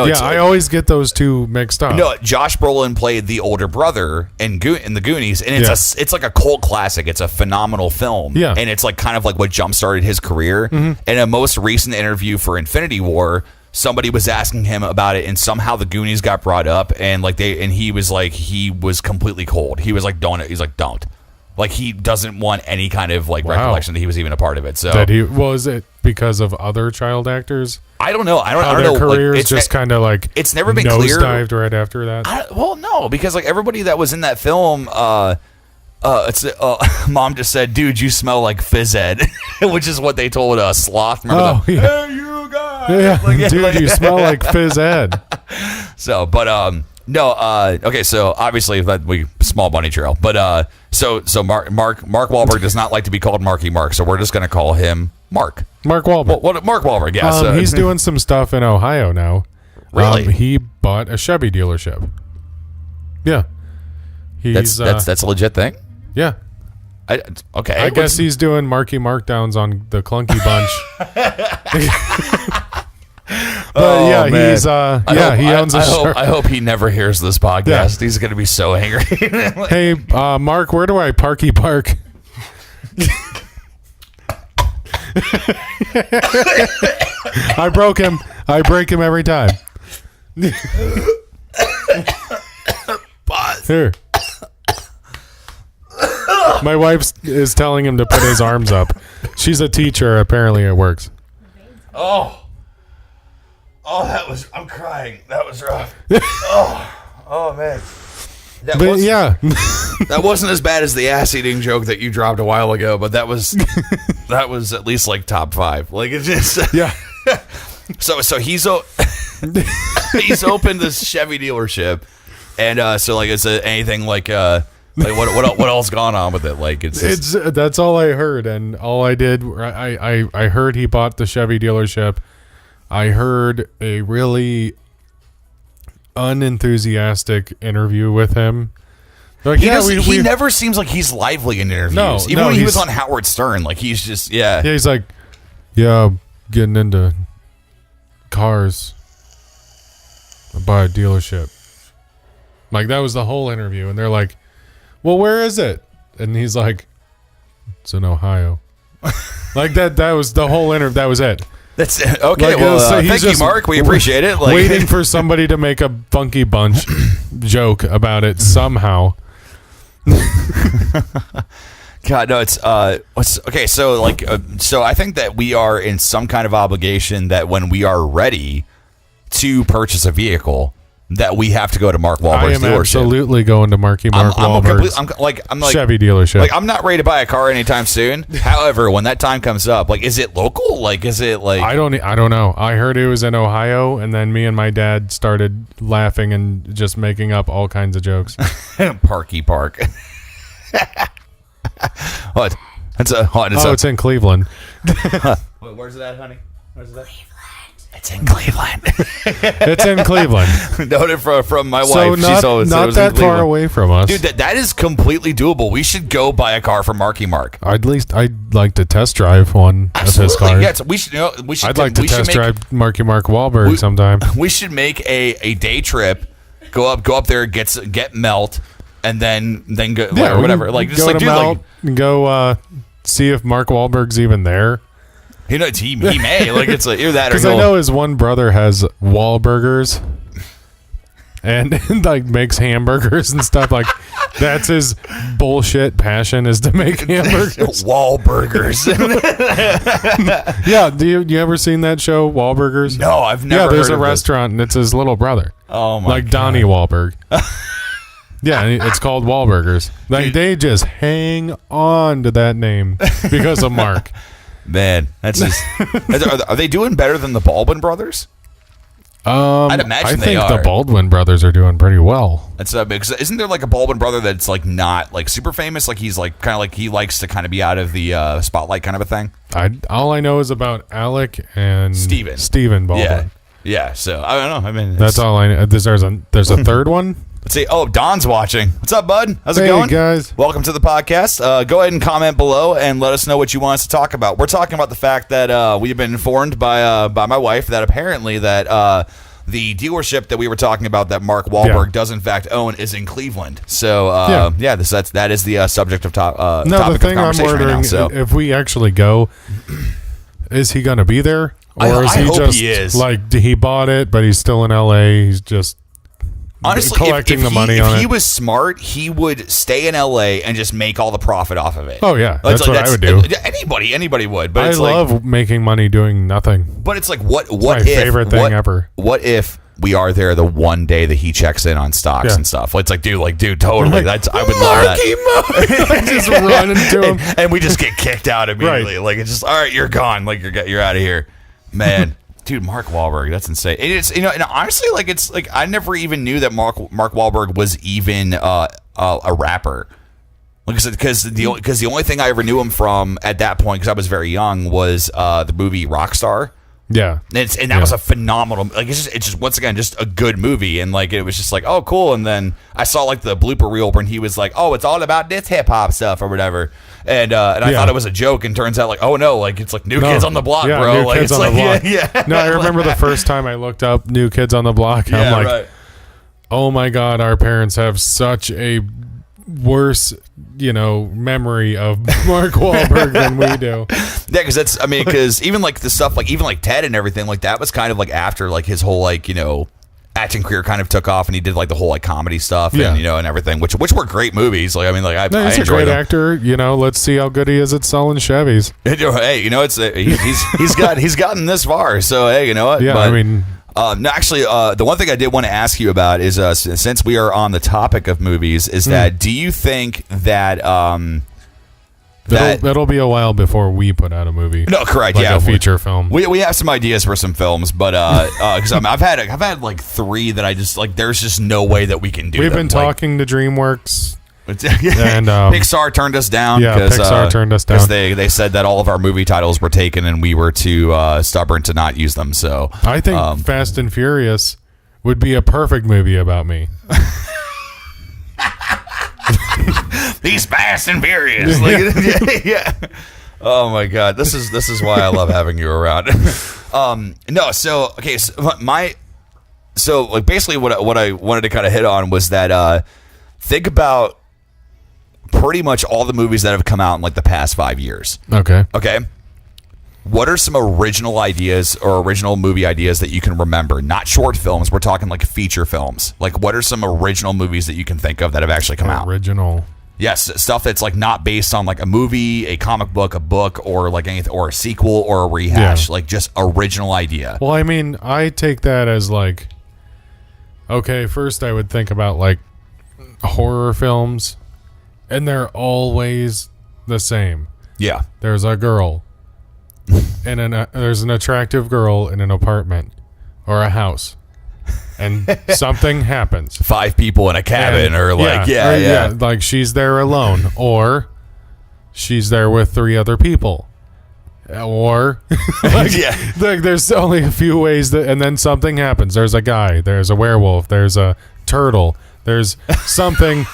Yeah, I always get those two mixed up. No, Josh Brolin played the older brother in the Goonies, and it's like a cult classic. It's a phenomenal film. Yeah, and it's like kind of like what jump started his career. In a most recent interview for Infinity War, somebody was asking him about it, and somehow the Goonies got brought up, and he was completely cold. He was like, don't. He's like, don't. Like he doesn't want any kind of like recollection that he was even a part of it. So was it because of other child actors? I don't know. I don't their know. Careers like, just kind of like it's never been clear. Nosedived right after that. Well, no, because like everybody that was in that film, mom just said, "Dude, you smell like Phys Ed," which is what they told Sloth. Remember that? Yeah. Hey, you guys. Yeah, dude, you smell like Phys Ed. So, but no. Okay, so obviously that we small bunny trail, but so Mark Wahlberg does not like to be called Marky Mark, so we're just gonna call him Mark Wahlberg. What Mark Wahlberg? Yeah, he's doing some stuff in Ohio now. Really? He bought a Chevy dealership. Yeah, that's a legit thing. Yeah. Okay. I guess he's doing Marky Markdowns on the Clunky Bunch. But yeah, man. he's he owns a shirt. I hope he never hears this podcast. Yeah. He's gonna be so angry. Hey, Mark, where do I park? I broke him. I break him every time. Pause. Here. My wife is telling him to put his arms up. She's a teacher. Apparently it works. I'm crying. That was rough. oh man. That wasn't as bad as the ass eating joke that you dropped a while ago, but that was at least like top 5. Like it's just yeah. So he's he's opened this Chevy dealership, and so like is it anything like what else gone on with it? Like it's that's all I heard, and all I did I heard he bought the Chevy dealership. I heard a really unenthusiastic interview with him. Like, he never seems like he's lively in interviews. No, even when he was on Howard Stern, like he's just Yeah, he's like, getting into cars. I buy a dealership. Like that was the whole interview, and they're like, well, where is it? And he's like, it's in Ohio. Like that was the whole interview. That was it. That's okay. Like, well, thank you, Mark. We appreciate it. Like, waiting for somebody to make a funky bunch joke about it somehow. God, no, it's okay. So like, so I think that we are in some kind of obligation that when we are ready to purchase a vehicle, that we have to go to Mark Wahlberg's dealership. Absolutely going to Mark Wahlberg's I'm like Chevy dealership. Like I'm not ready to buy a car anytime soon. However, when that time comes up, like, is it local? Like, is it like I don't know. I heard it was in Ohio, and then me and my dad started laughing and just making up all kinds of jokes. Parky Park. What? It's in Cleveland. Wait, where's it at, honey? Where's it at? It's in Cleveland. It's in Cleveland. Noted from my wife. So not that far away from us. Dude, that is completely doable. We should go buy a car from Marky Mark. I'd like to test drive one of his cars. Yeah, we should. I'd like to test drive Marky Mark Wahlberg sometime. We should make a day trip. Go up there, get melt, and then go or whatever. Like just go like to dude, melt, go see if Mark Wahlberg's even there. You know, he may like it's like either that or because I know his one brother has Wahlburgers and like makes hamburgers and stuff. Like that's his bullshit passion is to make hamburgers. Wahlburgers. Yeah, do you ever seen that show Wahlburgers? No, I've never. Yeah, there's heard a restaurant and it's his little brother. Oh my! Like God. Donnie Wahlberg. Yeah, it's called Wahlburgers. Like they just hang on to that name because of Mark. Man, that's just. Are they doing better than the Baldwin brothers? I'd imagine I think they are. the Baldwin brothers are doing pretty well. That's because isn't there like a Baldwin brother that's like not like super famous? Like he's like kind of like he likes to kind of be out of the spotlight, kind of a thing. All I know is about Alec and Steven Baldwin. Yeah. So I don't know. I mean, that's all I know. There's a third one. Let's see. Oh, Don's watching. What's up, bud? How's it Hey, going, guys? Welcome to the podcast. Go ahead and comment below and let us know what you want us to talk about. We're talking about the fact that we've been informed by my wife that apparently that the dealership that we were talking about that Mark Wahlberg does in fact own is in Cleveland. So that is the subject of topic the thing of I'm conversation wondering right now. So if we actually go, is he going to be there, or is I he hope just he is. like he bought it, but he's still in LA? He's just honestly collecting the money on it. If he was smart, he would stay in LA and just make all the profit off of it. Oh yeah, that's what I would do. Anybody would. But I love making money doing nothing. But it's like what my if favorite thing ever. What if we are there the one day that he checks in on stocks and stuff? It's like, dude, totally. I would love that. Just run into him, and we just get kicked out immediately. Right. Like it's just all right, you're gone. Like you're out of here, man. Dude, Mark Wahlberg, that's insane. It's and honestly, like it's like I never even knew that Mark Wahlberg was even a rapper. Like I said, because the only thing I ever knew him from at that point, because I was very young, was the movie Rockstar. Yeah, and that was a phenomenal. Like it's just once again just a good movie, and like it was just like, oh cool. And then I saw like the blooper reel when he was like, oh, it's all about this hip hop stuff or whatever. And I thought it was a joke, and turns out like, oh no, like it's like New Kids on the Block, bro. New like Kids it's on like the Block. yeah. No, I remember the first time I looked up New Kids on the Block. And I'm like, right. Oh my god, our parents have such a worse, memory of Mark Wahlberg than we do. Yeah, because even like the stuff, like even like Ted and everything, like that was kind of like after like his whole like acting career kind of took off, and he did like the whole like comedy stuff and and everything, which were great movies. Like he's a great actor. Let's see how good he is at selling Chevys. Hey, it's he's gotten this far. So hey, you know what? Yeah, no, actually, the one thing I did want to ask you about is since we are on the topic of movies, is that do you think that it'll be a while before we put out a movie? No, correct. Like a feature film. We have some ideas for some films, but because I've had like 3 that I just like. There's just no way that we can do. We've been talking to DreamWorks. And Pixar turned us down. Yeah, Pixar turned us down because they said that all of our movie titles were taken and we were too stubborn to not use them. So I think Fast and Furious would be a perfect movie about me. These Fast and Furious. Yeah. Oh my God, this is why I love having you around. So like basically what I wanted to kind of hit on was that think about pretty much all the movies that have come out in like the past 5 years. Okay. What are some original ideas or original movie ideas that you can remember? Not short films. We're talking like feature films. Like what are some original movies that you can think of that have actually come out? Original. Yes, stuff that's like not based on like a movie, a comic book, a book, or like anything, or a sequel or a rehash. Like just original idea. Well, I take that as like, okay, first I would think about like horror films, and they're always the same. Yeah. There's a girl, and there's an attractive girl in an apartment or a house, and something happens. 5 people in a cabin, or like, like she's there alone, or she's there with 3 other people, or like there's only a few ways and then something happens. There's a guy, there's a werewolf, there's a turtle, there's something.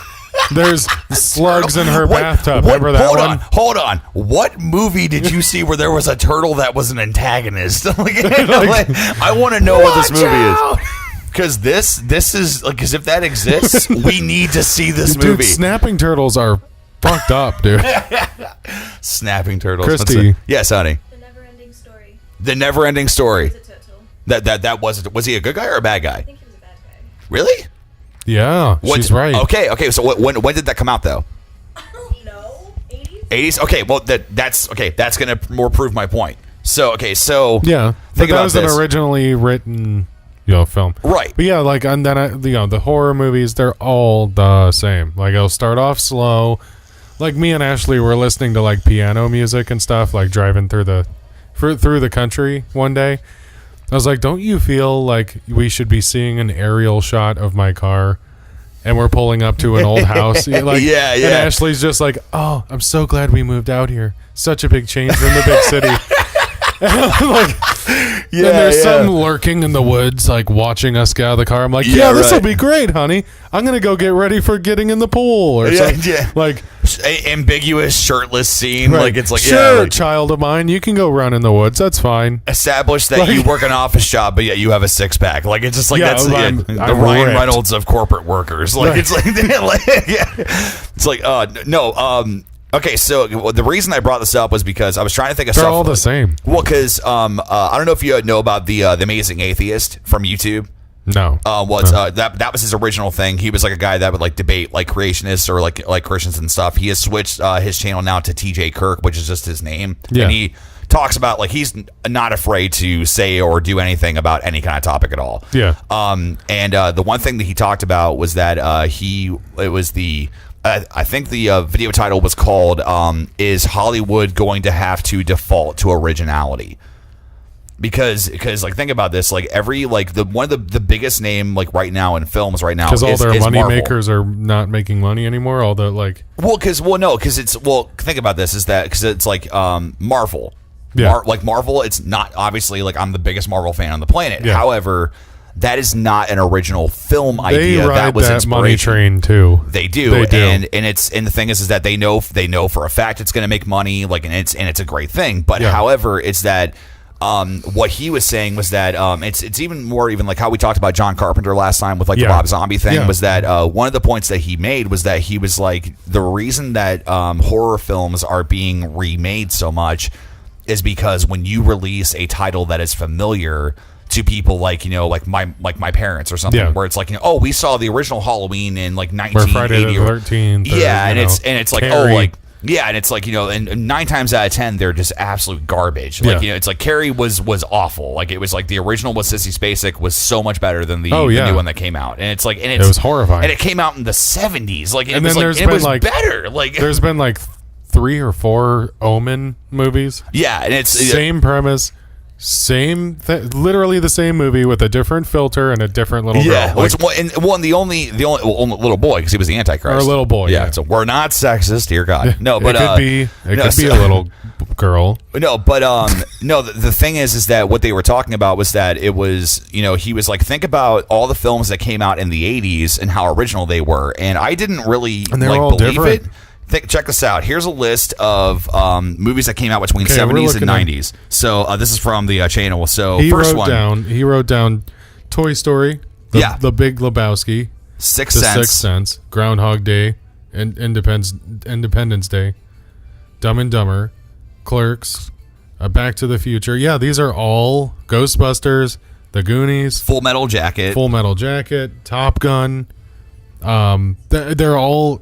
There's slugs in her bathtub. Remember that one? Hold on. What movie did you see where there was a turtle that was an antagonist? I want to know what this movie is. Because this is like, because if that exists, we need to see this movie. Dude, snapping turtles are fucked up, dude. Snapping turtles. Christy. Yes, honey. The Never-Ending Story. The Never-Ending Story. He was a turtle. That was he a good guy or a bad guy? I think he was a bad guy. Really? Yeah, she's right. Okay. So when did that come out though? I don't know. 80s? 80s. Okay. Well, that's okay. That's gonna more prove my point. So yeah, think but that about was this. an originally written film, right? But yeah, like, and then the horror movies, they're all the same. Like, it'll start off slow. Like, me and Ashley were listening to like piano music and stuff, like driving through the country one day, I was like, don't you feel like we should be seeing an aerial shot of my car and we're pulling up to an old house? Like, yeah. And Ashley's just like, oh, I'm so glad we moved out here. Such a big change from the big city. And I'm like, and there's some lurking in the woods, like watching us get out of the car. I'm like, this will be great, honey. I'm gonna go get ready for getting in the pool or something. Yeah. Like ambiguous shirtless scene. Right. Like it's like sure, child of mine, you can go run in the woods. That's fine. Establish that you work an office job, but yet you have a 6-pack. Like it's just like that's I'm the Ryan ripped. Reynolds of corporate workers. Like it's like it's like no. Okay, so the reason I brought this up was because I was trying to think of They're stuff. all the same. Well, because I don't know if you know about the Amazing Atheist from YouTube. No. That was his original thing. He was like a guy that would like debate like creationists or like Christians and stuff. He has switched his channel now to TJ Kirk, which is just his name. Yeah. And he talks about like he's not afraid to say or do anything about any kind of topic at all. Yeah. And the one thing that he talked about was that I think the video title was called "Is Hollywood Going to Have to Default to Originality?" Because like think about this, like every like one of the biggest name like right now in films right now because all their is money Marvel. makers are not making money anymore. All the like think about this is that because it's like Marvel. Yeah. Like Marvel, it's not obviously like I'm the biggest Marvel fan on the planet. Yeah. However, that is not an original film idea. They ride that was that money train too. They do. And the thing is that they know for a fact it's going to make money. Like and it's a great thing. But however, it's that what he was saying was that it's even more even like how we talked about John Carpenter last time with like the Rob Zombie thing was that one of the points that he made was that he was like the reason that horror films are being remade so much is because when you release a title that is familiar to people like like my parents or something where it's like we saw the original Halloween in like 1980 Friday the 13th and it's like Carrie. And it's like and 9 times out of 10 they're just absolute garbage. Like it's like Carrie was awful. Like it was like the original with Sissy Spacek was so much better than the new one that came out. And it's like it was horrifying. And it came out in the 70s. Like it was better. Like there's been like 3 or 4 Omen movies. Yeah, and it's same premise. Literally the same movie with a different filter and a different little girl. The only little boy because he was the Antichrist. Or a little boy. Yeah. So we're not sexist, dear God. No, but it could be a little girl. No, but the thing is that what they were talking about was that it was he was like think about all the films that came out in the 80s and how original they were, and I didn't really believe different. it. Check this out. Here's a list of movies that came out between 70s and 90s. So this is from the channel. So he wrote down Toy Story, The Big Lebowski, Sixth Sense, Groundhog Day, and Independence Day, Dumb and Dumber, Clerks, Back to the Future. Yeah, these are all Ghostbusters, The Goonies, Full Metal Jacket, Top Gun. They're all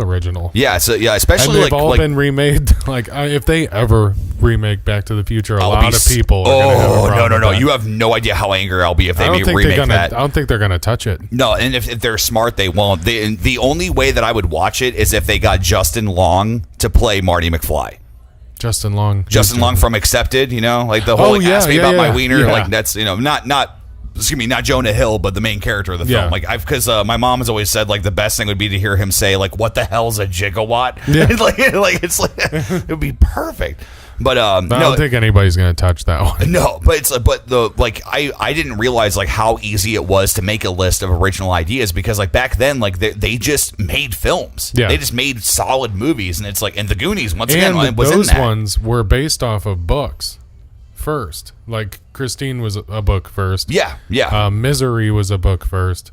original. Yeah, so especially and they've all been remade. Like if they ever remake Back to the Future, a lot of people are gonna have a problem no, with that. you have no idea how angry I'll be if they remake that. I don't think they're gonna touch it. No, and if they're smart, they won't. The only way that I would watch it is if they got Justin Long to play Marty McFly. Justin Long from Accepted, like the whole ask me about my wiener, like that's not Jonah Hill, but the main character of the film. Like because my mom has always said like the best thing would be to hear him say like what the hell's a gigawatt? Yeah. like it's like it would be perfect. But I don't think anybody's gonna touch that one. No, but I didn't realize like how easy it was to make a list of original ideas because like back then like they just made films. Yeah. They just made solid movies, and it's like and the Goonies once again was those in that. ones were based off of books first. Like Christine was a book first. Yeah. Misery was a book first.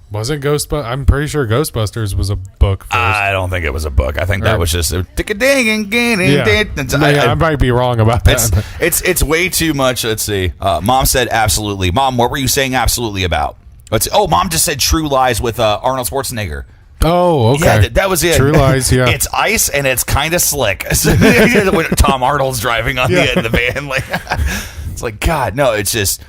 Wasn't Ghostbusters? I'm pretty sure Ghostbusters was a book first. I don't think it was a book. I think that was just I might be wrong about that. It's way too much. Let's see. Mom said absolutely. Mom, what were you saying absolutely about? Mom just said True Lies with Arnold Schwarzenegger. Oh, okay. Yeah, that was it. True Lies, yeah. It's ice and it's kind of slick. When Tom Arnold's driving on the end of the van, like it's like God, no, it's just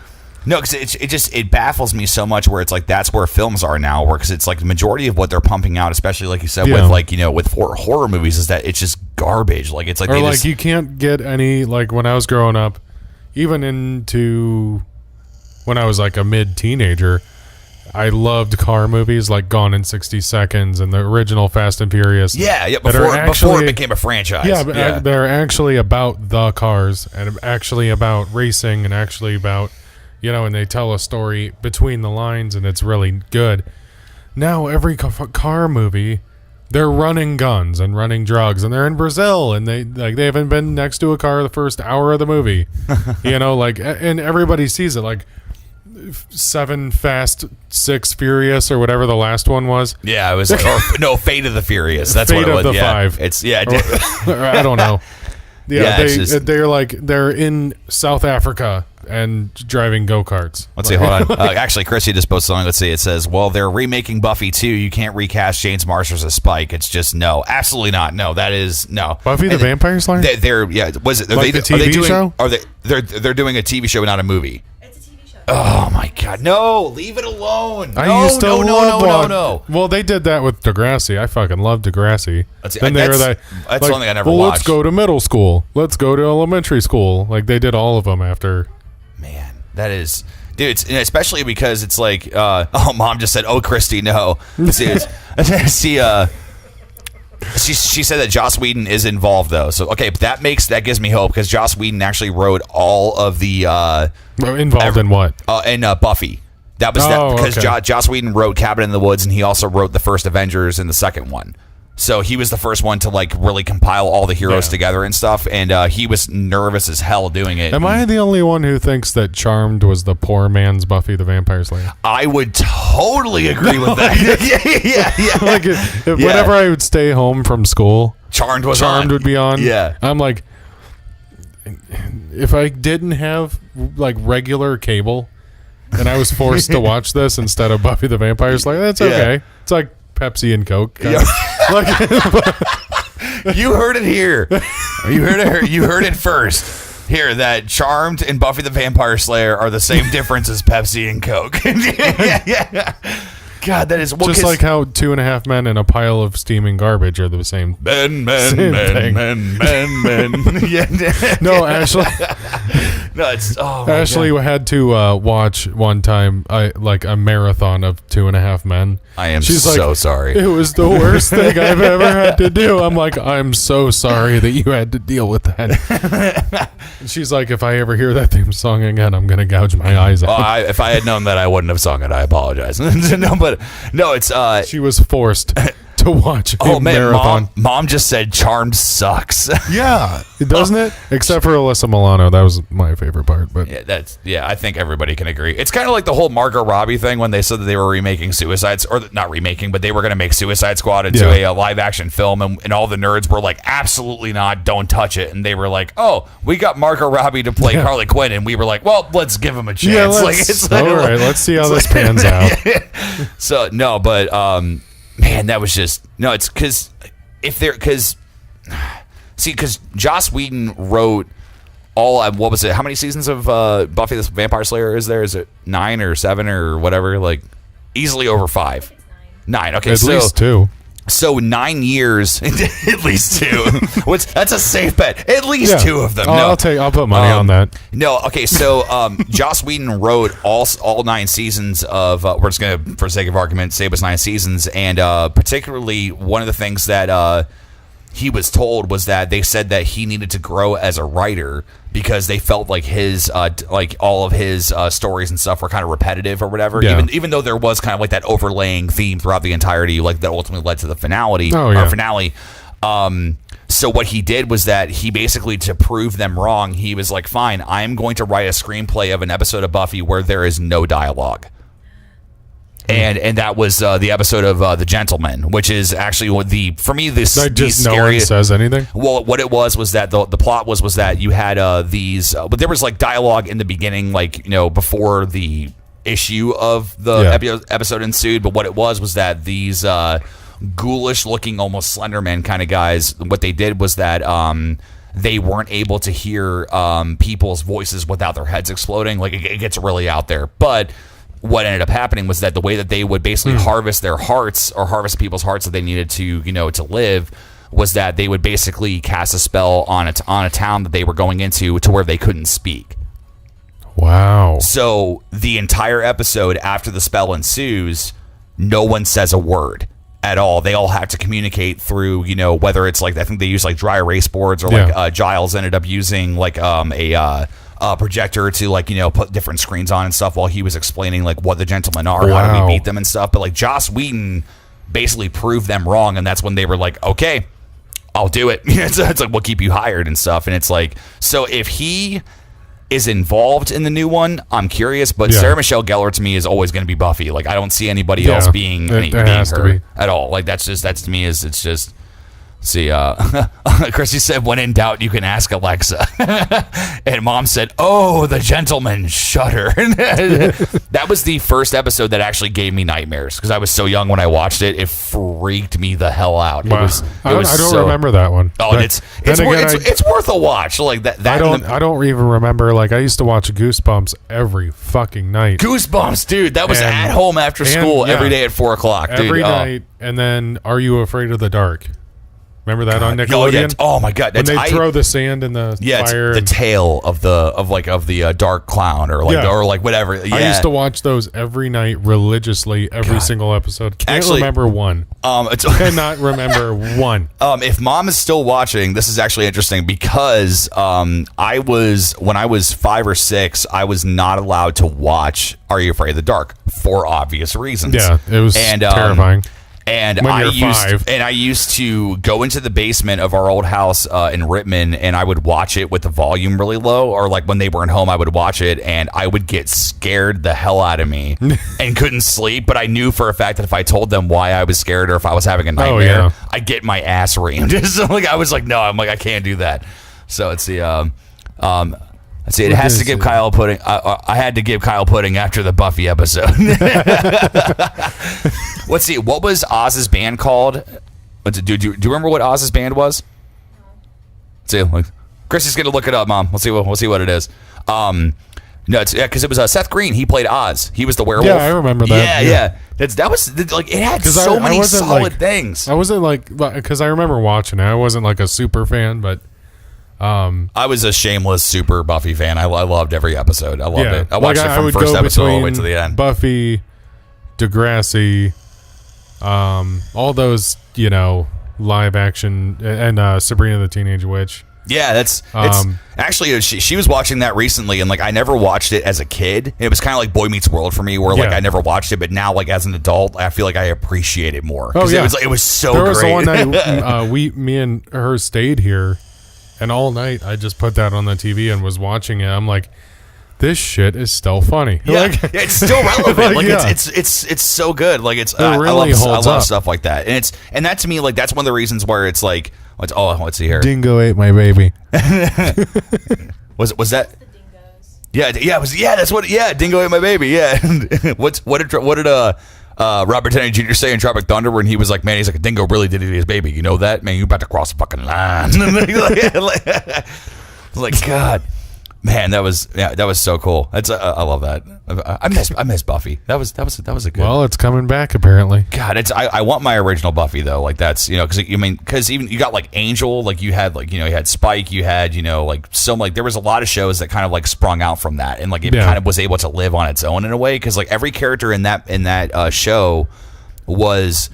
because it baffles me so much. Where it's like that's where films are now, because it's like the majority of what they're pumping out, especially like you said with like with horror movies, is that it's just garbage. Like it's like or like you can't get any like when I was growing up, even into when I was like a mid-teenager, I loved car movies like Gone in 60 Seconds and the original Fast and Furious. Yeah, before it became a franchise. Yeah, they're actually about the cars and actually about racing and actually about, and they tell a story between the lines and it's really good. Now every car movie, they're running guns and running drugs and they're in Brazil and they haven't been next to a car the first hour of the movie. And everybody sees it like 7 Fast, 6 Furious, or whatever the last one was. Yeah, it was Fate of the Furious. That's Fate what it was. Of the yeah. 5. It's or I don't know. Yeah, they're in South Africa and driving go-karts. Let's see, hold on. Actually, Chrissy just posted something. Let's see. It says, well, they're remaking Buffy too. You can't recast James Marsters as Spike. It's just no. Absolutely not. No, that is no. Buffy the Vampire Slayer? Was it the TV show? They're doing a TV show, not a movie. It's a TV show. Oh my God! No, leave it alone. No. Well, they did that with Degrassi. I fucking love Degrassi. That's something I never watched. Let's go to middle school. Let's go to elementary school. Like they did all of them after. Man, that is, dude. Especially because it's like, Mom just said, "Oh, Christy, no." She said that Joss Whedon is involved though. So okay, that gives me hope because Joss Whedon actually wrote all of the involved in what? In Buffy. That was because okay. Joss Whedon wrote Cabin in the Woods and he also wrote the first Avengers and the second one. So he was the first one to like really compile all the heroes together and stuff, and he was nervous as hell doing it. Am I the only one who thinks that Charmed was the poor man's Buffy the Vampire Slayer? I would totally agree with that. yeah. Like whenever I would stay home from school, Charmed would be on. Yeah, I'm like, if I didn't have like regular cable, and I was forced to watch this instead of Buffy the Vampire Slayer, that's okay. Yeah. It's like Pepsi and Coke. You heard it here. You heard it first. Here, that Charmed and Buffy the Vampire Slayer are the same difference as Pepsi and Coke. yeah. God, that is just like how 2.5 Men and a pile of steaming garbage are the same. Men. Yeah. No, Ashley. No, it's Ashley had to watch one time like a marathon of 2.5 Men. I am so sorry. It was the worst thing I've ever had to do. I'm like, I'm so sorry that you had to deal with that. She's like, if I ever hear that theme song again, I'm gonna gouge my eyes out. If I had known that, I wouldn't have sung it. I apologize. No, it's she was forced to watch a marathon. Mom just said Charmed sucks. Yeah, doesn't it? Except for Alyssa Milano, that was my favorite part. But I think everybody can agree. It's kind of like the whole Margot Robbie thing when they said that they were remaking not remaking, but they were going to make Suicide Squad into a live action film, and all the nerds were like, absolutely not, don't touch it. And they were like, oh, we got Margot Robbie to play Harley Quinn, and we were like, well, let's give him a chance. Yeah, all right, let's see how this pans out. So no, but man, that was just no. It's because Joss Whedon wrote all. What was it? How many seasons of Buffy the Vampire Slayer is there? Is it 9 or 7 or whatever? Like easily over 5. 9. Okay, at least 2. So 9 years, at least 2. That's a safe bet. At least 2 of them. Oh, no, I'll put money on that. No, okay. So Joss Whedon wrote all 9 seasons of. We're just gonna, for sake of argument, say it was 9 seasons, and particularly one of the things that he was told was that they said that he needed to grow as a writer because they felt like his all of his stories and stuff were kind of repetitive or whatever. Yeah. Even though there was kind of like that overlaying theme throughout the entirety, like that ultimately led to the finale. So what he did was that he basically, to prove them wrong, he was like, fine, I'm going to write a screenplay of an episode of Buffy where there is no dialogue. And that was the episode of The Gentleman, which is actually the scariest. No one says anything. Well, what it was that the plot was that you had these, but there was like dialogue in the beginning, like before the issue of the episode ensued. But what it was that these ghoulish-looking, almost Slenderman kind of guys, what they did was that they weren't able to hear people's voices without their heads exploding. Like it gets really out there, but what ended up happening was that the way that they would basically harvest their hearts or harvest people's hearts that they needed to, to live, was that they would basically cast a spell on a town that they were going into to where they couldn't speak. Wow. So the entire episode after the spell ensues, no one says a word at all. They all have to communicate through, whether it's like, I think they use like dry erase boards, or like Giles ended up using like a projector to like, put different screens on and stuff while he was explaining like what the gentlemen are, how do we beat them and stuff. But like Joss Whedon basically proved them wrong, and that's when they were like, okay, I'll do it. It's like, we'll keep you hired and stuff. And it's like, so if he is involved in the new one, I'm curious, but Sarah Michelle Gellar to me is always going to be Buffy. Like, I don't see anybody else being her at all. Like, that's to me is, it's just, see, Chrissy said, when in doubt, you can ask Alexa. And Mom said, oh, the gentleman shudder. That was the first episode that actually gave me nightmares, because I was so young when I watched it. It freaked me the hell out. Wow. I don't remember that one. Oh, it's worth a watch. Like that I don't even remember. Like, I used to watch Goosebumps every fucking night. Goosebumps, dude. That was at home after school every day at 4:00, dude. Every night. And then Are You Afraid of the Dark? Remember that on Nickelodeon? Oh my god! When they throw the sand in the fire. It's the tail of the dark clown, or like whatever. Yeah. I used to watch those every night religiously, every single episode. Can't remember one. Cannot remember one. If Mom is still watching, this is actually interesting, because when I was 5 or 6, I was not allowed to watch Are You Afraid of the Dark for obvious reasons. Yeah, it was terrifying. And I used to go into the basement of our old house in Rittman, and I would watch it with the volume really low, or like when they weren't home, I would watch it, and I would get scared the hell out of me and couldn't sleep. But I knew for a fact that if I told them why I was scared, or if I was having a nightmare, I'd get my ass reamed. So like I was like, no, I'm like, I can't do that. So it's the let's see. It has to give Kyle pudding. I had to give Kyle pudding after the Buffy episode. Let's see. What was Oz's band called? Do you remember what Oz's band was? Let's see. Chrissy's gonna look it up, Mom. We'll see what it is. No, it's because it was Seth Green. He played Oz. He was the werewolf. Yeah, I remember that. Yeah. That was like, it had so many solid things. I wasn't like, because I remember watching it. I wasn't like a super fan, but. I was a shameless super Buffy fan. I loved every episode. I loved it. I watched it from first episode all the way to the end. Buffy, Degrassi, all those, live action, and Sabrina the Teenage Witch. Yeah, it's actually, she was watching that recently, and like I never watched it as a kid. It was kind of like Boy Meets World for me, where like I never watched it, but now like as an adult, I feel like I appreciate it more. Oh yeah, it was so great. There was one night me and her stayed here. And all night, I just put that on the TV and was watching it. I'm like, this shit is still funny. Yeah, it's still relevant. It's so good. Like I love stuff like that. And that to me, like that's one of the reasons where it's like, let's see here. Dingo ate my baby. was that? That's what. Yeah, Dingo ate my baby. Yeah. what did Robert Downey Jr. say in Tropic Thunder when he was like, man, he's like, a dingo really did it to his baby. You know that? Man, you about to cross the fucking line. like, God. Man, that was so cool. I love that. I miss Buffy. That was a good. Well, it's coming back apparently. God, I want my original Buffy though. Like that's because even you got like Angel, like you had like you had Spike, you had like there was a lot of shows that kind of like sprung out from that, and like it kind of was able to live on its own in a way, because like every character in that show was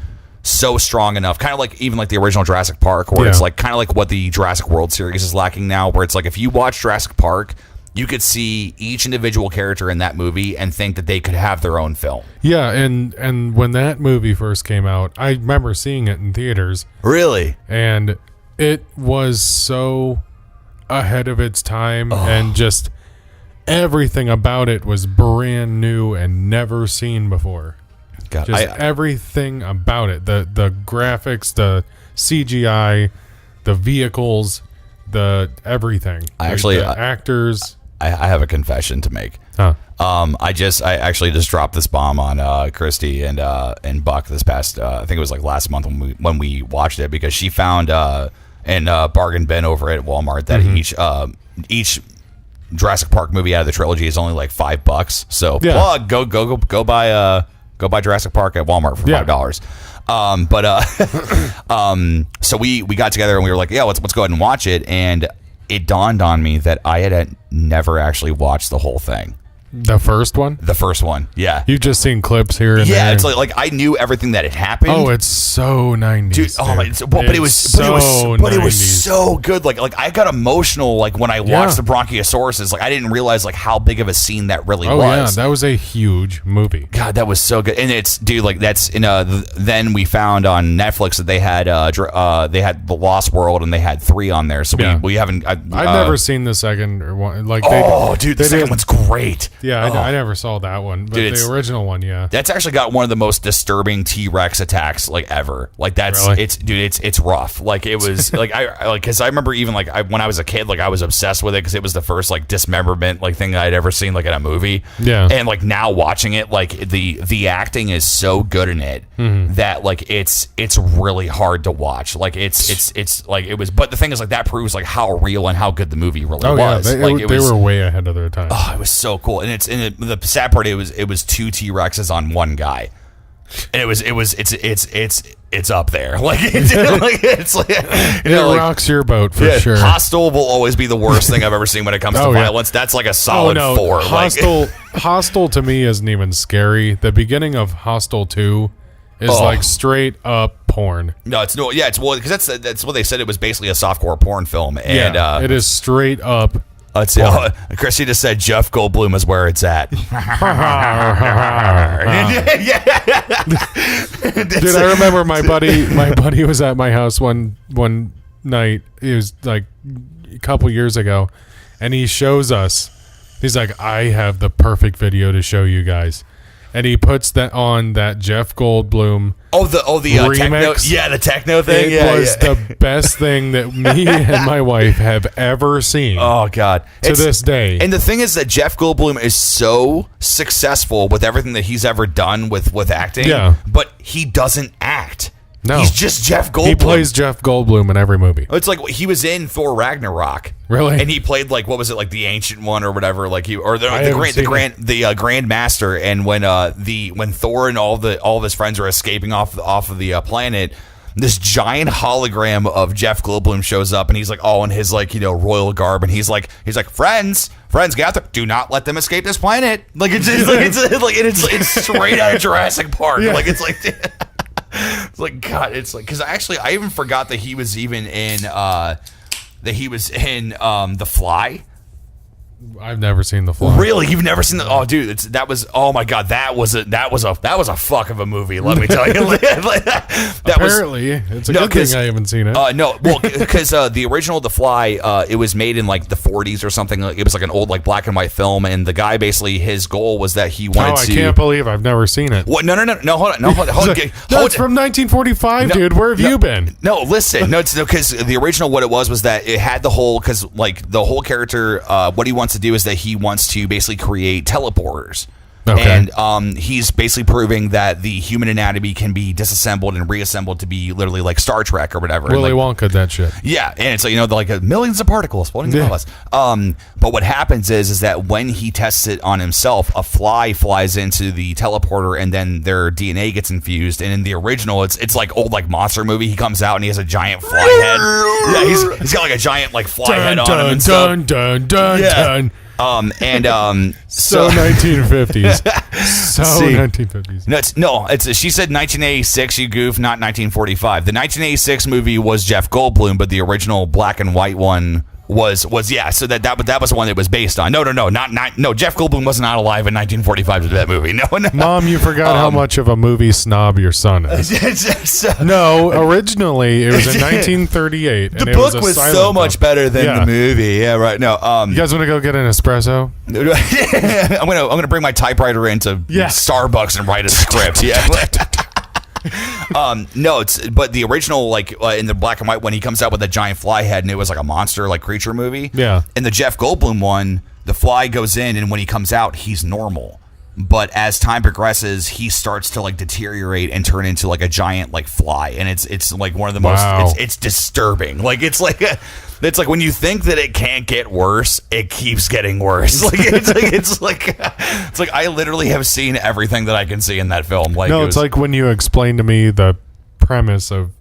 so strong enough, kind of like even like the original Jurassic Park, where it's like kind of like what the Jurassic World series is lacking now, where it's like if you watch Jurassic Park, you could see each individual character in that movie and think that they could have their own film. Yeah, and when that movie first came out, I remember seeing it in theaters. Really? And it was so ahead of its time, and just everything about it was brand new and never seen before. God, everything about it, the graphics, the CGI, the vehicles, the everything. The actors. I have a confession to make. Huh. I actually just dropped this bomb on Christy and Buck this past I think it was like last month when we watched it, because she found in bargain bin over at Walmart that each Jurassic Park movie out of the trilogy is only like $5. So plug, go buy Jurassic Park at Walmart for $5. So we got together and we were like, yeah, let's go ahead and watch it. And it dawned on me that I had never actually watched the whole thing. The first one? The first one, yeah. You've just seen clips here and there. Yeah, it's like I knew everything that had happened. Oh, it's so 90s. Dude, oh my, but it was so good. Like I got emotional like when I watched the Bronchiosauruses. Like I didn't realize like how big of a scene that really was. Oh yeah, that was a huge movie. God, that was so good. And it's dude, like that's in then we found on Netflix that they had The Lost World and they had 3 on there. So we haven't I've never seen the second or one. Like dude, the second one's great. Yeah, I never saw that one, but dude, the original one, yeah. That's actually got one of the most disturbing T-Rex attacks like ever. Like that's really? It's rough. Like it was like because I remember even like when I was a kid, like I was obsessed with it because it was the first like dismemberment like thing I'd ever seen like in a movie. Yeah, and like now watching it, like the acting is so good in it that like it's really hard to watch. Like it's like it was, but the thing is like that proves like how real and how good the movie really was. Yeah, they were way ahead of their time. Oh, it was so cool. And the sad part it was 2 T-Rexes on one guy, and it's up there. Like it's like it rocks your boat for sure. Hostel will always be the worst thing I've ever seen when it comes to violence. That's like a solid 4. Hostel to me isn't even scary. The beginning of Hostel 2 is like straight up porn. No, it's because that's what they said. It was basically a softcore porn film, and it is straight up. Let's see. Chrissy just said Jeff Goldblum is where it's at. Dude, I remember my buddy was at my house one night. It was like a couple years ago, and he shows us. He's like, I have the perfect video to show you guys. And he puts that on that Jeff Goldblum remix. Techno, the techno thing. It was the best thing that me and my wife have ever seen. Oh God, to this day. And the thing is that Jeff Goldblum is so successful with everything that he's ever done with acting. Yeah, but he doesn't act. No, he's just Jeff Goldblum. He plays Jeff Goldblum in every movie. It's like he was in Thor Ragnarok. Really? And he played like what was it, like the ancient one or whatever, like the Grand Master. And when Thor and all of his friends are escaping off of the planet, this giant hologram of Jeff Goldblum shows up, and he's like all in his like royal garb, and he's like friends gather, do not let them escape this planet. Like it's straight out of Jurassic Park. Yeah. Like it's like. It's like God. It's like because I even forgot that he was even in The Fly. I've never seen The Fly. Really, you've never seen the? Oh, dude, oh my God, that was a fuck of a movie. Let me tell you. Apparently, it's a good thing I haven't seen it. No, well, because the original The Fly, it was made in like the 40s or something. It was like an old like black and white film, and the guy basically his goal was that he wanted to. I can't believe I've never seen it. What? No, hold on. That's from 1945, dude. Where have you been? No, listen, because the original what it was that it had the whole character, what he wants to do is that he wants to basically create teleporters. Okay. And he's basically proving that the human anatomy can be disassembled and reassembled to be literally like Star Trek or whatever. Willy Wonka, that shit. Yeah, and it's like millions of particles floating above us. But what happens is that when he tests it on himself, a fly flies into the teleporter, and then their DNA gets infused. And in the original, it's like old like monster movie. He comes out and he has a giant fly head. Yeah, he's got like a giant like fly head on him. Dun. So 1950s. 1950s. She said 1986, you goof, not 1945. The 1986 movie was Jeff Goldblum, but the original black and white one was so that was the one that was based on. No, Jeff Goldblum was not alive in 1945 to do that movie. No. Mom, you forgot how much of a movie snob your son is. No, originally it was in 1938. The book was so much better than the movie. Yeah, right. No. You guys want to go get an espresso? I'm gonna bring my typewriter into Starbucks and write a script. Yeah. But the original, like in the black and white one, he comes out with a giant fly head, and it was like a monster, like creature movie. Yeah. In the Jeff Goldblum one, the fly goes in, and when he comes out, he's normal. But as time progresses, he starts to like deteriorate and turn into like a giant like fly, and it's like one of the most. It's disturbing. Like it's like when you think that it can't get worse, it keeps getting worse. It's like I literally have seen everything that I can see in that film. Like it's like when you explain to me the premise of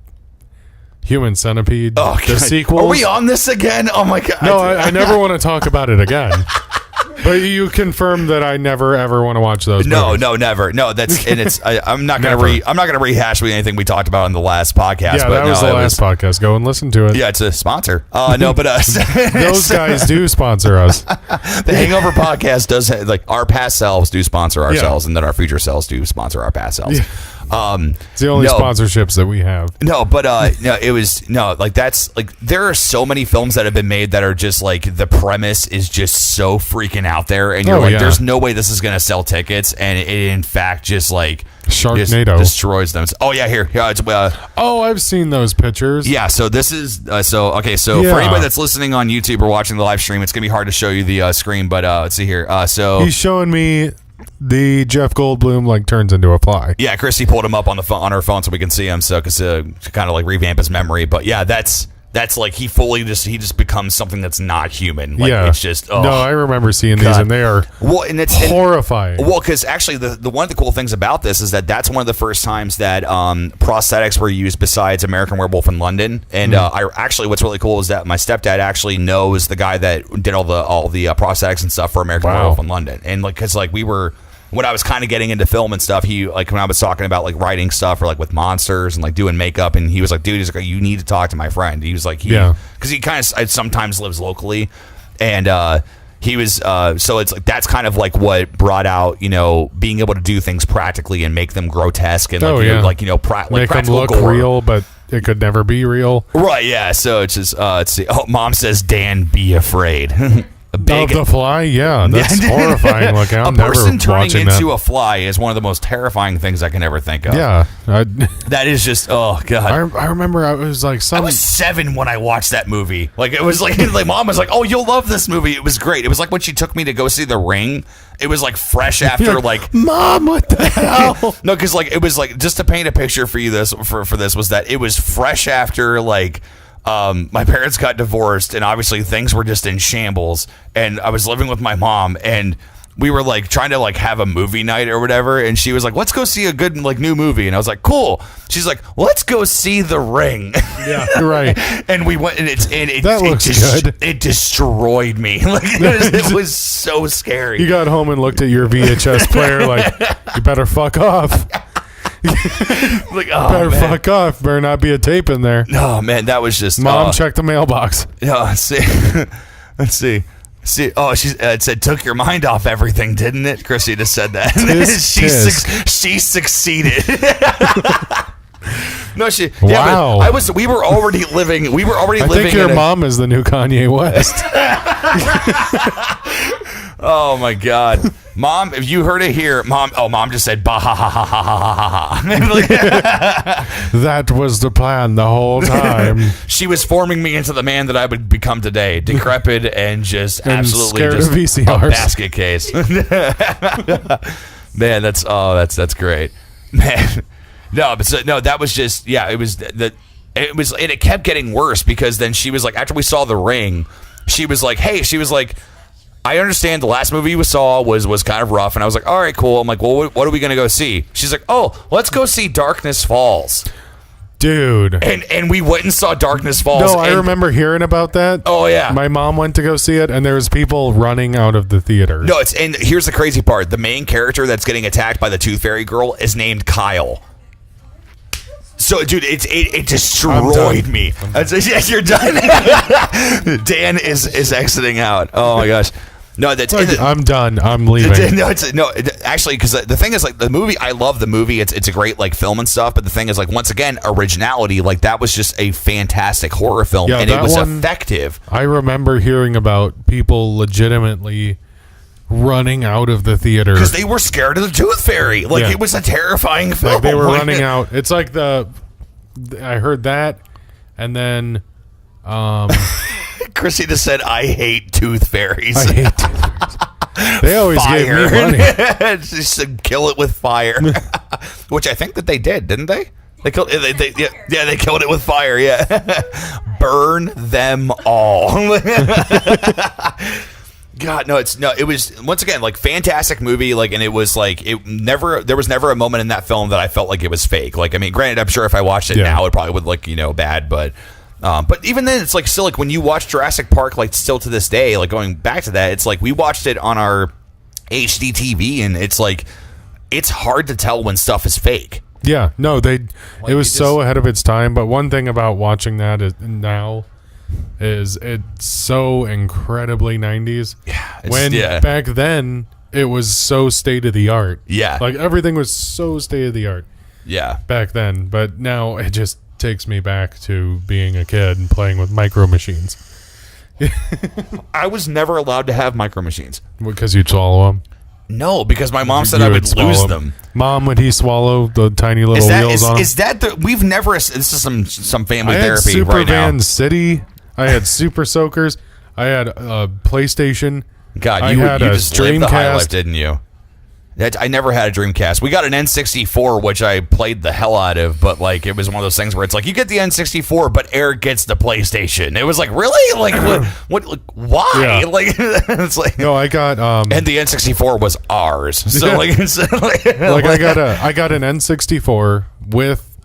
Human Centipede, Oh, the God. sequel. Are we on this again? Oh my God. No, I never want to talk about it again. But you confirm that I never ever want to watch those. No, movies. never. No, that's and it's. I'm not gonna Never. I'm not gonna rehash with anything we talked about in the last podcast. Yeah, but that was the last podcast. Go and listen to it. Yeah, it's a sponsor. No, but Those guys do sponsor us. The Hangover Podcast does like our past selves do sponsor ourselves, and then our future selves do sponsor our past selves. Yeah. It's the only sponsorships that we have. No, but no, it was no, like that's like there are so many films that have been made that are just like the premise is just so freaking out there, and you're like, there's no way this is gonna sell tickets, and it in fact just like Sharknado just destroys them. Oh yeah, here, it's I've seen those pictures. yeah. So this is so for anybody that's listening on YouTube or watching the live stream, it's gonna be hard to show you the screen, but let's see here. So he's showing me the Jeff Goldblum like turns into a fly. yeah, Christy pulled him up on the phone, on her phone so we can see him, so because to kind of like revamp his memory. But yeah, that's like he just becomes something that's not human. Like it's just no, I remember seeing these and they are it's horrifying. Well, because actually the one of the cool things about this is that's one of the first times that prosthetics were used besides American Werewolf in London. And I actually what's really cool is that my stepdad actually knows the guy that did all the prosthetics and stuff for American Werewolf in London. And like because like we were. When I was kind of getting into film and stuff, he like when I was talking about like writing stuff or like with monsters and like doing makeup, and he was like, "Dude, he's like, you need to talk to my friend." He was like, because he kind of sometimes lives locally, and he was so it's like that's kind of like what brought out being able to do things practically and make them grotesque and make them look gore. real, but it could never be real. Right? Yeah. So it's just let's see. Oh, Mom says, "Dan, be afraid." Of the fly, yeah, that's horrifying. Look, I'm never person turning watching into that. a fly is one of the most terrifying things I can ever think of. Yeah, that is just oh god. I remember I was like, I was 7 when I watched that movie. Like it was like Mom was like, "Oh, you'll love this movie." It was great. It was like when she took me to go see The Ring. It was like fresh after like Mom, what the hell? No, because like it was like just to paint a picture for you. This for this was that it was fresh after like. My parents got divorced and obviously things were just in shambles, and I was living with my mom and we were like trying to like have a movie night or whatever, and she was like, "Let's go see a good like new movie," and I was like, "Cool." She's like, "Let's go see The Ring." Yeah, right. And we went, and that looks good. It destroyed me. Like it was so scary. You got home and looked at your VHS player like, "You better fuck off." Like, oh, better fuck off. Better not be a tape in there. No, man, that was just Mom, check the mailbox. No, let's see. Oh, it said took your mind off everything, didn't it? Chrissy just said that. She succeeded. No, she. Wow. Yeah, we were already living. I think your mom is the new Kanye West. Oh my God, Mom! If you heard it here, Mom just said bah ha ha ha ha ha ha. That was the plan the whole time. She was forming me into the man that I would become today, decrepit and just absolutely scared just of VCRs. A basket case. Man, that's great, man. No, but no, that was just it was that it was, and it kept getting worse because then she was like, after we saw The Ring, she was like, hey, I understand the last movie we saw was kind of rough, and I was like, all right, cool. I'm like, well, what are we gonna go see? She's like, oh, let's go see Darkness Falls. Dude. And we went and saw Darkness Falls. No, I remember hearing about that. Oh yeah. My mom went to go see it, and there was people running out of the theater. No, and here's the crazy part. The main character that's getting attacked by the Tooth Fairy girl is named Kyle. So, dude, it destroyed me. Yes, you're done. Dan is exiting out. Oh my gosh. No, that's. I'm done. I'm leaving. Actually, because the thing is, like, the movie. I love the movie. It's a great like film and stuff. But the thing is, like, once again, originality. Like, that was just a fantastic horror film, and it was effective. I remember hearing about people legitimately running out of the theater because they were scared of the Tooth Fairy. Like, it was a terrifying film. Like, they were running out. It's like I heard that, and then Chrissy just said, I hate Tooth Fairies. I hate Tooth Fairies. They always gave me money. Just to kill it with fire. Which I think that they did, didn't they? They killed it with fire, yeah. Burn them all. God, no, it was once again like fantastic movie, like, and it was like there was never a moment in that film that I felt like it was fake. Like, I mean, granted, I'm sure if I watched it now, it probably would look, bad, but even then, it's like still like when you watch Jurassic Park, like still to this day, like going back to that, it's like we watched it on our HD TV, and it's like it's hard to tell when stuff is fake. Yeah, no, it was so ahead of its time. But one thing about watching that is it's so incredibly 90s. Yeah, back then it was so state of the art. Yeah, like everything was so state of the art. Yeah, back then, but now it just takes me back to being a kid and playing with micro machines. I was never allowed to have micro machines because you'd swallow them. No, because my mom said I would lose them. Mom, would he swallow the tiny little wheels on them? Is that we've never? This is some family I had therapy Super right Van now. City. I had Super Soakers. I had a PlayStation. God, you just lived the high life, didn't you? I never had a Dreamcast. We got an N64, which I played the hell out of, but like it was one of those things where it's like you get the N64, but Eric gets the PlayStation. It was like, really? Like what like, why? Yeah. Like it's like no, I got and the N64 was ours. So like, I got an N64 with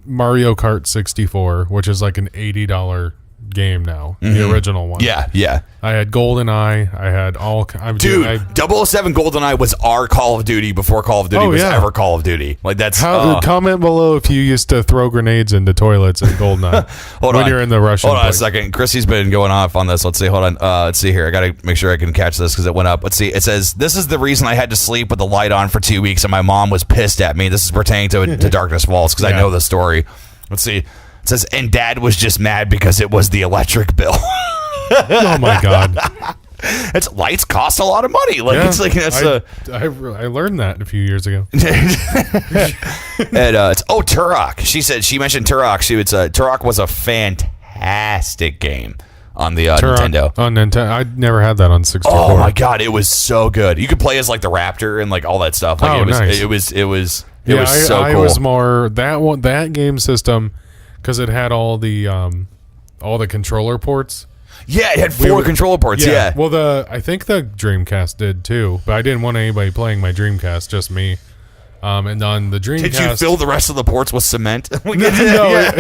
Mario Kart 64, which is like an $80 game now, the original one. Yeah. I had GoldenEye. I had all. Dude, 007 GoldenEye was our Call of Duty before Call of Duty was ever Call of Duty. Like that's. Comment below if you used to throw grenades into toilets in GoldenEye when you're in the Russian. Hold on a second. Chrissy's been going off on this. Let's see. Hold on. Let's see here. I got to make sure I can catch this because it went up. Let's see. It says this is the reason I had to sleep with the light on for 2 weeks and my mom was pissed at me. This is pertaining to Darkness Falls because I know the story. Let's see. It says, and Dad was just mad because it was the electric bill. Oh my God! Lights cost a lot of money. Like it's like I learned that a few years ago. And it's Turok. She mentioned Turok. Turok was a fantastic game on the Nintendo. On Nintendo, I never had that on 64. Oh my God, it was so good. You could play as like the Raptor and like all that stuff. Like nice. It was so cool. I was more that game system because it had all the controller ports. Yeah, it had four controller ports. Yeah. Well, I think the Dreamcast did too, but I didn't want anybody playing my Dreamcast, just me. And on the Dreamcast, did you fill the rest of the ports with cement? No,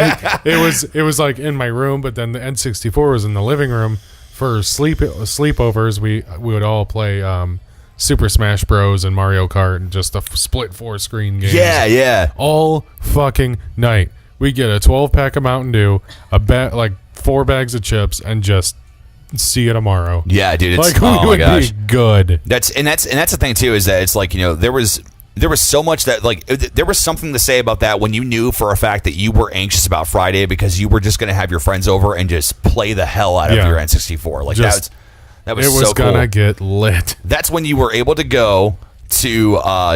it was like in my room, but then the N64 was in the living room for sleepovers. We would all play Super Smash Bros. And Mario Kart and just the split 4-screen games. Yeah. All fucking night. We get a 12-pack of Mountain Dew, like 4 bags of chips, and just see you tomorrow. Yeah, dude. It's, like, we would be good. That's the thing too, is that it's like, there was so much that like there was something to say about that when you knew for a fact that you were anxious about Friday because you were just going to have your friends over and just play the hell out of your N64. Like that was so cool. Gonna get lit. That's when you were able to go to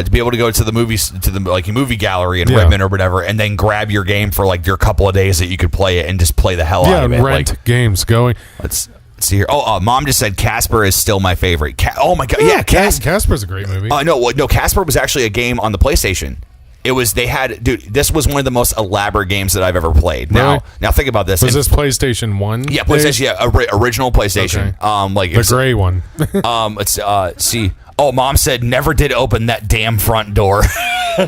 be able to go to the movies, to the like movie gallery in Redmond or whatever, and then grab your game for like your couple of days that you could play it and just play the hell out of it. Rent games going. Let's see here. Mom just said Casper is still my favorite. Oh my God, yeah, Casper's a great movie. No, Casper was actually a game on the PlayStation. This was one of the most elaborate games that I've ever played. Really? Now think about this. Was this PlayStation 1? Yeah, PlayStation. Yeah, original PlayStation. Okay. The gray one. Let's see. Oh, Mom said never did open that damn front door.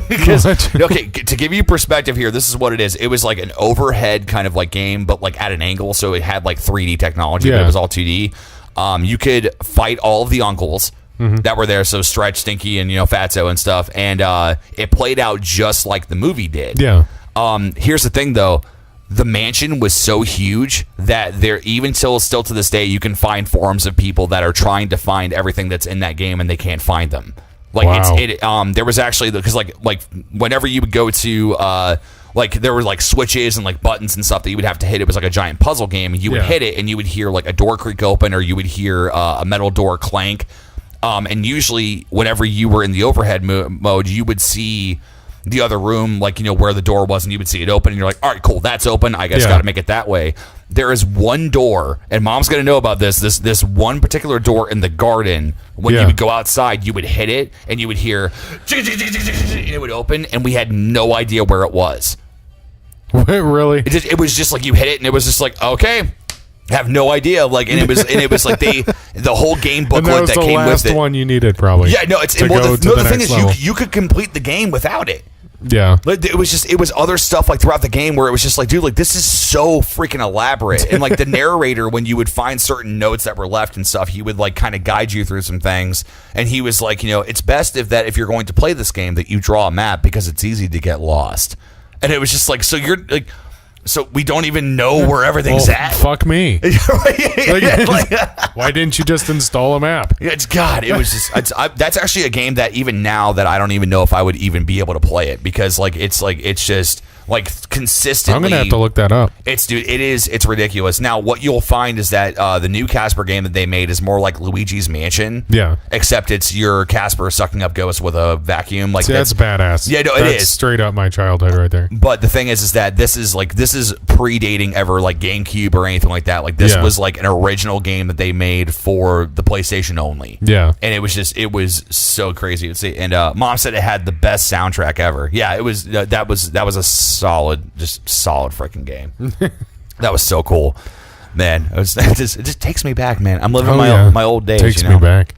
Because okay, to give you perspective here, this is what it is. It was like an overhead kind of like game, but like at an angle, so it had like 3D technology, but it was all 2D. You could fight all of the uncles that were there, so Stretch, Stinky, and Fatso and stuff, and it played out just like the movie did. Yeah. Here's the thing, though. The mansion was so huge that there, even still to this day, you can find forums of people that are trying to find everything that's in that game and they can't find them. Like there was actually because like whenever you would go to like there were like switches and like buttons and stuff that you would have to hit. It was like a giant puzzle game. You would hit it and you would hear like a door creak open or you would hear a metal door clank. And usually whenever you were in the overhead mode, you would see the other room, like, where the door was, and you would see it open, and you're like, all right, cool, that's open. I guess got to make it that way. There is one door, and Mom's going to know about this one particular door in the garden. When you would go outside, you would hit it, and you would hear, and it would open, and we had no idea where it was. Really? It was just like you hit it, and it was just like, okay, Have no idea. Like, and it was like the whole game booklet that came with it. That was the last one you needed, probably. Yeah, no, the thing is, you could complete the game without it. Yeah. Like, it was other stuff like throughout the game where it was just like, dude, like this is so freaking elaborate. And like the narrator, when you would find certain notes that were left and stuff, he would like kind of guide you through some things. And he was like, it's best if you're going to play this game that you draw a map because it's easy to get lost. And it was just like, so you're like, so we don't even know where everything's at. Fuck me. Why didn't you just install a map? It's God. It was just. That's actually a game that even now that I don't even know if I would even be able to play it because it's just like consistently. I'm gonna have to look that up. It's ridiculous. Now what you'll find is that the new Casper game that they made is more like Luigi's Mansion. Yeah. Except it's your Casper sucking up ghosts with a vacuum. Like that's badass. Yeah, no, that's straight up my childhood right there. But the thing is that this is predating ever like GameCube or anything like that. Like this was like an original game that they made for the PlayStation only. Yeah. And it was so crazy to see. And Mom said it had the best soundtrack ever. Yeah, it was that was a solid freaking game. That was so cool, man. It just takes me back, man. I'm living my old days. Takes me back.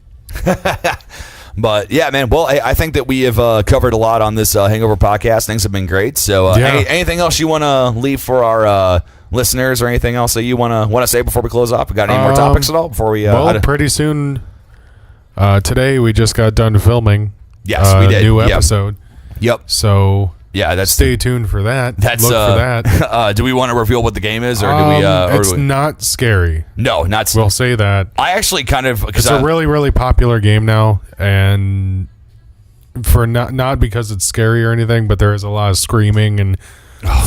But yeah, man. Well, I think that we have covered a lot on this Hangover podcast. Things have been great. So, anything else you want to leave for our listeners, or anything else that you want to say before we close off? We got any more topics at all before we? Pretty soon. Today we just got done filming. Yes, we did. New episode. Yep. So. Yeah, stay tuned for that. Look for that. Do we want to reveal what the game is, or do we? It's not scary. No, not. We'll say that. I actually kind of. It's a really, really popular game now, and for not because it's scary or anything, but there is a lot of screaming and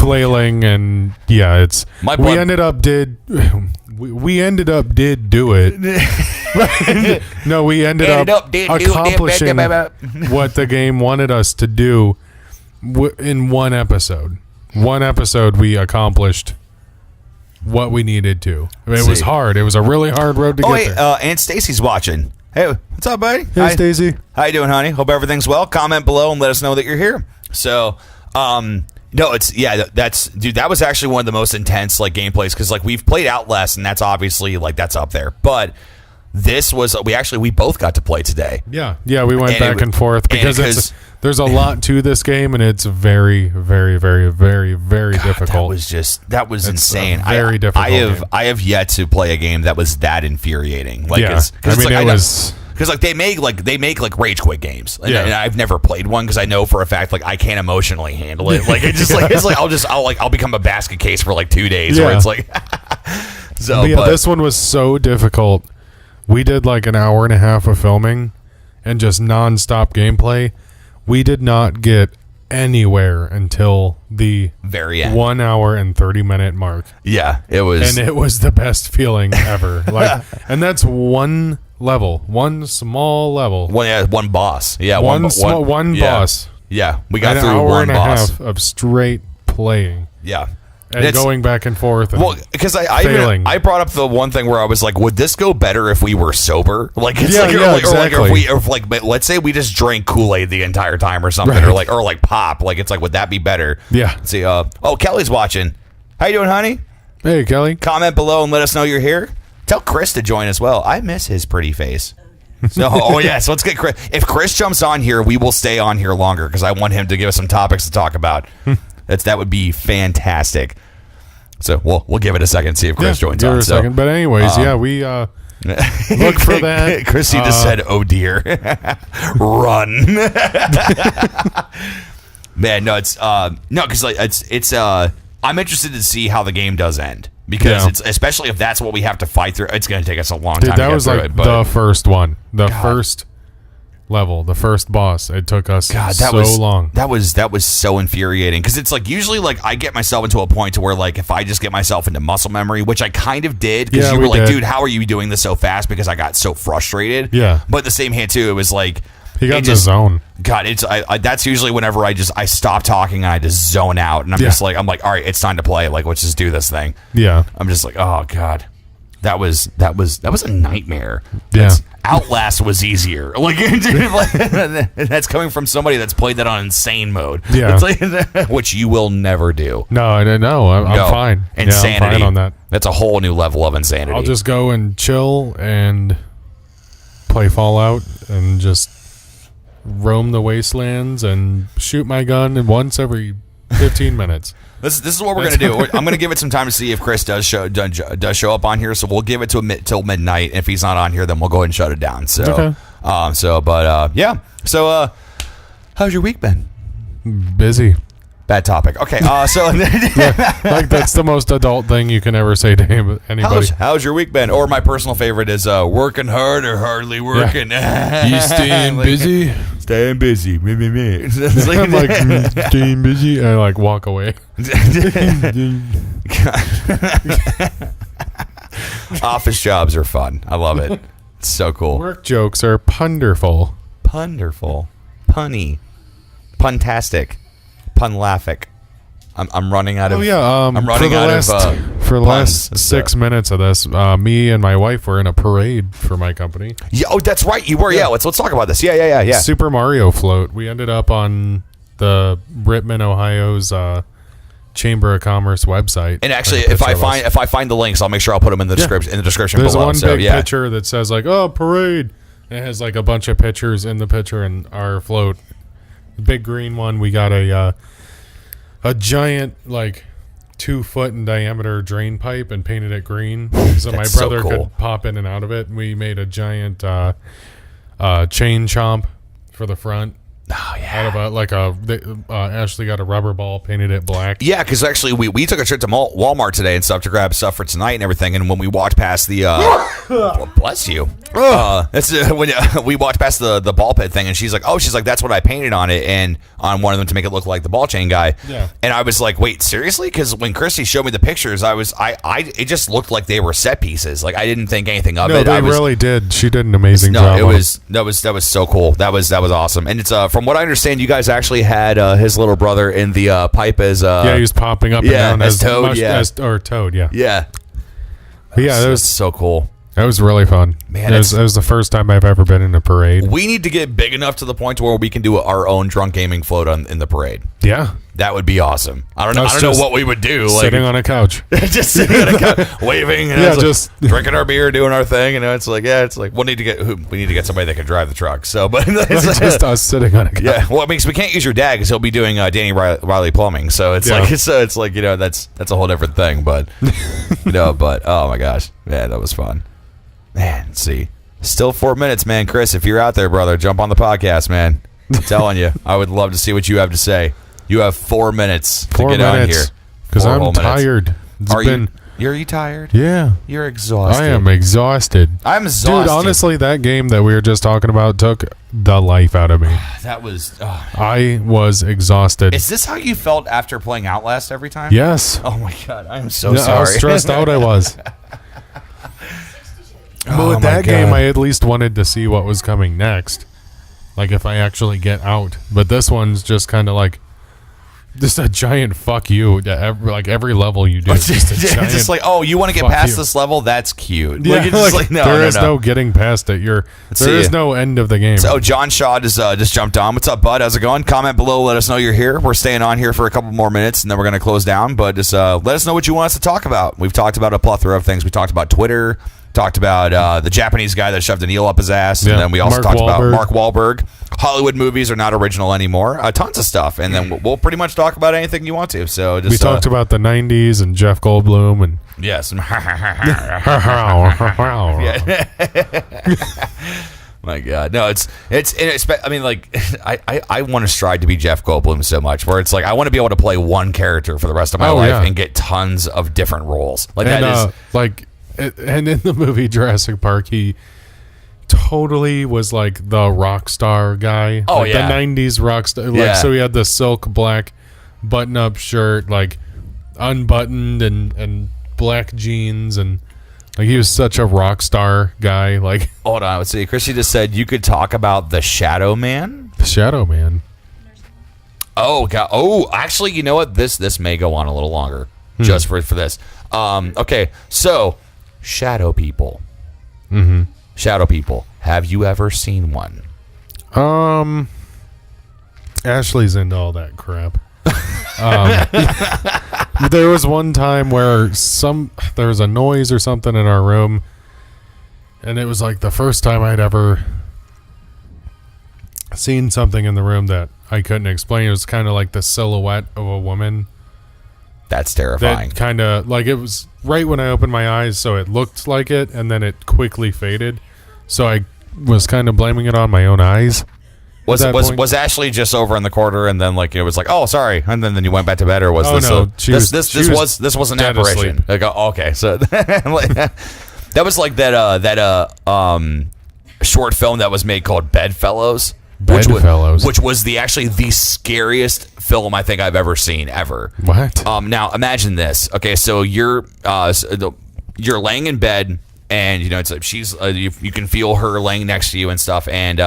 flailing, and it's. We ended up did do it. No, we ended up accomplishing what the game wanted us to do. In one episode we accomplished what we needed to. It was hard. It was a really hard road to get there. Aunt Stacy's watching. Hey, what's up, buddy? Hey, Stacy. How you doing, honey? Hope everything's well. Comment below and let us know that you're here. So, no, that was actually one of the most intense like gameplays because like we've played Outlast and that's obviously like that's up there, but. This was we both got to play today. Yeah, we went back and forth because there's a lot to this game and it's very, very, very, very, very difficult. That was insane. Very difficult. I have yet to play a game that was that infuriating. Like, because like they make rage quit games, and I've never played one because I know for a fact like I can't emotionally handle it. Like it's like I'll become a basket case for like 2 days where it's like. So this one was so difficult. We did like an hour and a half of filming and just nonstop gameplay. We did not get anywhere until the very end. 1 hour and 30-minute mark. Yeah, it was. And it was the best feeling ever. And that's one level, one small level. One boss. Yeah, one boss. Yeah, we got an through hour one and boss. A half of straight playing. Yeah. And going back and forth. And because I brought up the one thing where I was like, would this go better if we were sober? Like, it's exactly. Or let's say we just drank Kool-Aid the entire time or something, right. or like pop. Like, it's like, would that be better? Yeah. Let's see. Kelly's watching. How you doing, honey? Hey, Kelly. Comment below and let us know you're here. Tell Chris to join as well. I miss his pretty face. So let's get Chris. If Chris jumps on here, we will stay on here longer because I want him to give us some topics to talk about. That would be fantastic. So we'll give it a second, see if Chris joins on. Give it a second. But anyways, we look for that. Chrissy just said, "Oh dear, run." Man, no, it's because like it's I'm interested to see how the game does end because it's especially if that's what we have to fight through. It's going to take us a long time. That was like the first one, first level, the first boss. It took us long. That was so infuriating because it's like usually like I get myself into a point to where like if I just get myself into muscle memory, which I kind of did because you were like, dude, how are you doing this so fast? Because I got so frustrated. Yeah. But at the same hand too, it was like he got in the zone. God, that's usually whenever I stop talking and I just zone out and I'm like, all right, it's time to play. Like, let's just do this thing. Yeah. I'm just like, oh God. that was a nightmare. Yeah. Outlast was easier. Like that's coming from somebody that's played that on insane mode. Yeah. It's like, which you will never do. No, I don't know. I'm fine. Insanity. Yeah, I'm fine on that. That's a whole new level of insanity. I'll just go and chill and play Fallout and just roam the wastelands and shoot my gun once every 15 minutes. This is what we're gonna do. I'm gonna give it some time to see if Chris does show up on here. So we'll give it till midnight. If he's not on here, then we'll go ahead and shut it down. So, okay. Yeah. So, how's your week been? Busy. Bad topic. Okay. So Like that's the most adult thing you can ever say to anybody. How's your week been? Or my personal favorite is working hard or hardly working. Yeah. You staying busy? Staying busy. Me. I'm like staying busy. I like walk away. Office jobs are fun. I love it. It's so cool. Work jokes are punderful. Punderful. Punny. Puntastic. Punlaffic. I'm running out of. Oh yeah. I'm running out of. For the last 6 minutes of this, me and my wife were in a parade for my company. Yeah. Oh, that's right. You were. Yeah. Let's talk about this. Yeah. Super Mario float. We ended up on the Rittman, Ohio's Chamber of Commerce website. And actually, if I find the links, I'll make sure I'll put them in the description. In the description There's below. one big picture that says like, "Oh, parade." And it has like a bunch of pictures in the picture and our float. The big green one. We got a giant like 2 foot in diameter drain pipe and painted it green, so my brother could pop in and out of it. We made a giant chain chomp for the front. Oh yeah. Out of Ashley got a rubber ball, painted it black. Yeah, because actually we took a trip to Walmart today and stuff to grab stuff for tonight and everything. And when we walked past the bless you, when we walked past the ball pit thing, and she's like, that's what I painted on it, and on one of them to make it look like the ball chain guy. Yeah. And I was like, wait, seriously? Because when Christy showed me the pictures, it just looked like they were set pieces. Like I didn't think anything of it. They really did. She did an amazing job. That was so cool. That was awesome. And it's from what I understand, you guys actually had his little brother in the pipe as he was popping up and down as Toad, Toad, yeah. Yeah, that was so cool. That was really fun. Man, it was the first time I've ever been in a parade. We need to get big enough to the point where we can do our own drunk gaming float in the parade. Yeah. That would be awesome. I don't know what we would do. Sitting on a couch. Just sitting on a couch, waving. And just drinking our beer, doing our thing. And it's like we need to get somebody that can drive the truck. So, but it's just us sitting on a couch. Yeah. Well, it means we can't use your dad because he'll be doing Danny Riley plumbing. So it's like that's a whole different thing. But but oh my gosh, man, that was fun. Man, see, still 4 minutes, man. Chris, if you're out there, brother, jump on the podcast, man. I'm telling you, I would love to see what you have to say. You have 4 minutes to get on here. Because I'm tired. Are you tired? Yeah. You're exhausted. I am exhausted. I'm exhausted. Dude, honestly, that game that we were just talking about took the life out of me. That was... I was exhausted. Is this how you felt after playing Outlast every time? Yes. Oh, my God. I'm so sorry. How stressed out I was. But with that game, I at least wanted to see what was coming next. Like, if I actually get out. But this one's just kind of like... Just a giant fuck you to every level you do. Just like, oh, you want to get past this level? That's cute. Yeah, there is no getting past it. There is no end of the game. So John Shaw just jumped on. What's up, bud? How's it going? Comment below. Let us know you're here. We're staying on here for a couple more minutes, and then we're going to close down. But just let us know what you want us to talk about. We've talked about a plethora of things. We talked about Twitter. Talked about the Japanese guy that shoved an eel up his ass. And then we also talked about Mark Wahlberg. Hollywood movies are not original anymore. Tons of stuff. And then we'll pretty much talk about anything you want to. So just, we talked about the 90s and Jeff Goldblum. And yes. My God. No, it's I mean, like, I want to strive to be Jeff Goldblum so much, where it's like, I want to be able to play one character for the rest of my life and get tons of different roles. Like, and, that is... And in the movie Jurassic Park, he totally was like the rock star guy. Oh, like yeah. The 90s rock star. Like, so he had the silk black button-up shirt, like unbuttoned and black jeans, and like he was such a rock star guy. Like, hold on, let's see. Chrissy just said you could talk about the Shadow Man. The Shadow Man. Oh God. Oh, actually, you know what? This may go on a little longer just for this. Okay, so shadow people. Mm-hmm. Shadow people. Have you ever seen one? Ashley's into all that crap. There was one time where there was a noise or something in our room, and it was like the first time I'd ever seen something in the room that I couldn't explain. It was kind of like the silhouette of a woman. That's terrifying. That kind of like, it was right when I opened my eyes, so it looked like it, and then it quickly faded. So I was kind of blaming it on my own eyes. Was Ashley just over in the corner, and then like it was like, oh, sorry, and then you went back to bed, or was this was an apparition? Like, oh, okay, so that was like that short film that was made called Bedfellows. Which was actually the scariest film I think I've ever seen ever. What? Now imagine this. Okay, so you're laying in bed, and it's like she's you can feel her laying next to you and stuff, and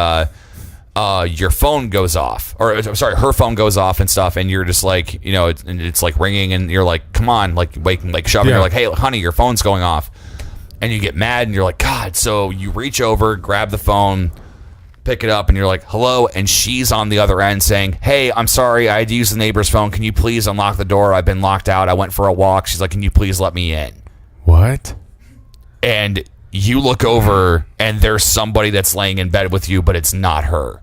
your phone goes off, or sorry, her phone goes off and stuff, and you're just like, it's like ringing, and you're like, come on, like waking, like shoving, you're like, hey, honey, your phone's going off, and you get mad, and you're like, God, so you reach over, grab the phone, pick it up, and you're like, hello, and she's on the other end saying, hey, I'm sorry, I had to use the neighbor's phone, can you please unlock the door, I've been locked out, I went for a walk. She's like, can you please let me in? What? And you look over, and there's somebody that's laying in bed with you, but it's not her.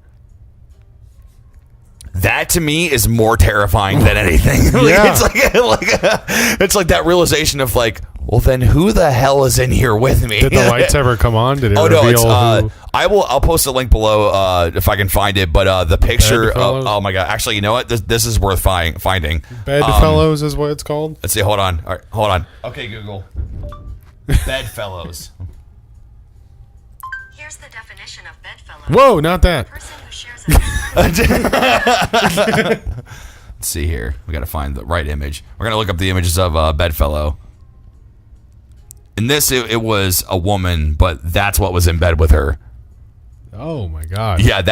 That to me is more terrifying than anything. Yeah. It's like that realization of like, well, then who the hell is in here with me? Did the lights ever come on? Did it reveal who? I'll post a link below if I can find it. But the picture. Oh my god! Actually, you know what? This is worth finding. Bedfellows is what it's called. Let's see. Hold on. All right, hold on. Okay, Google. Bedfellows. Here's the definition of bedfellow. Whoa, not that. Person who shares a Let's see here. We got to find the right image. We're gonna look up the images of Bedfellow. In this, it was a woman, but that's what was in bed with her. Oh my god. Yeah,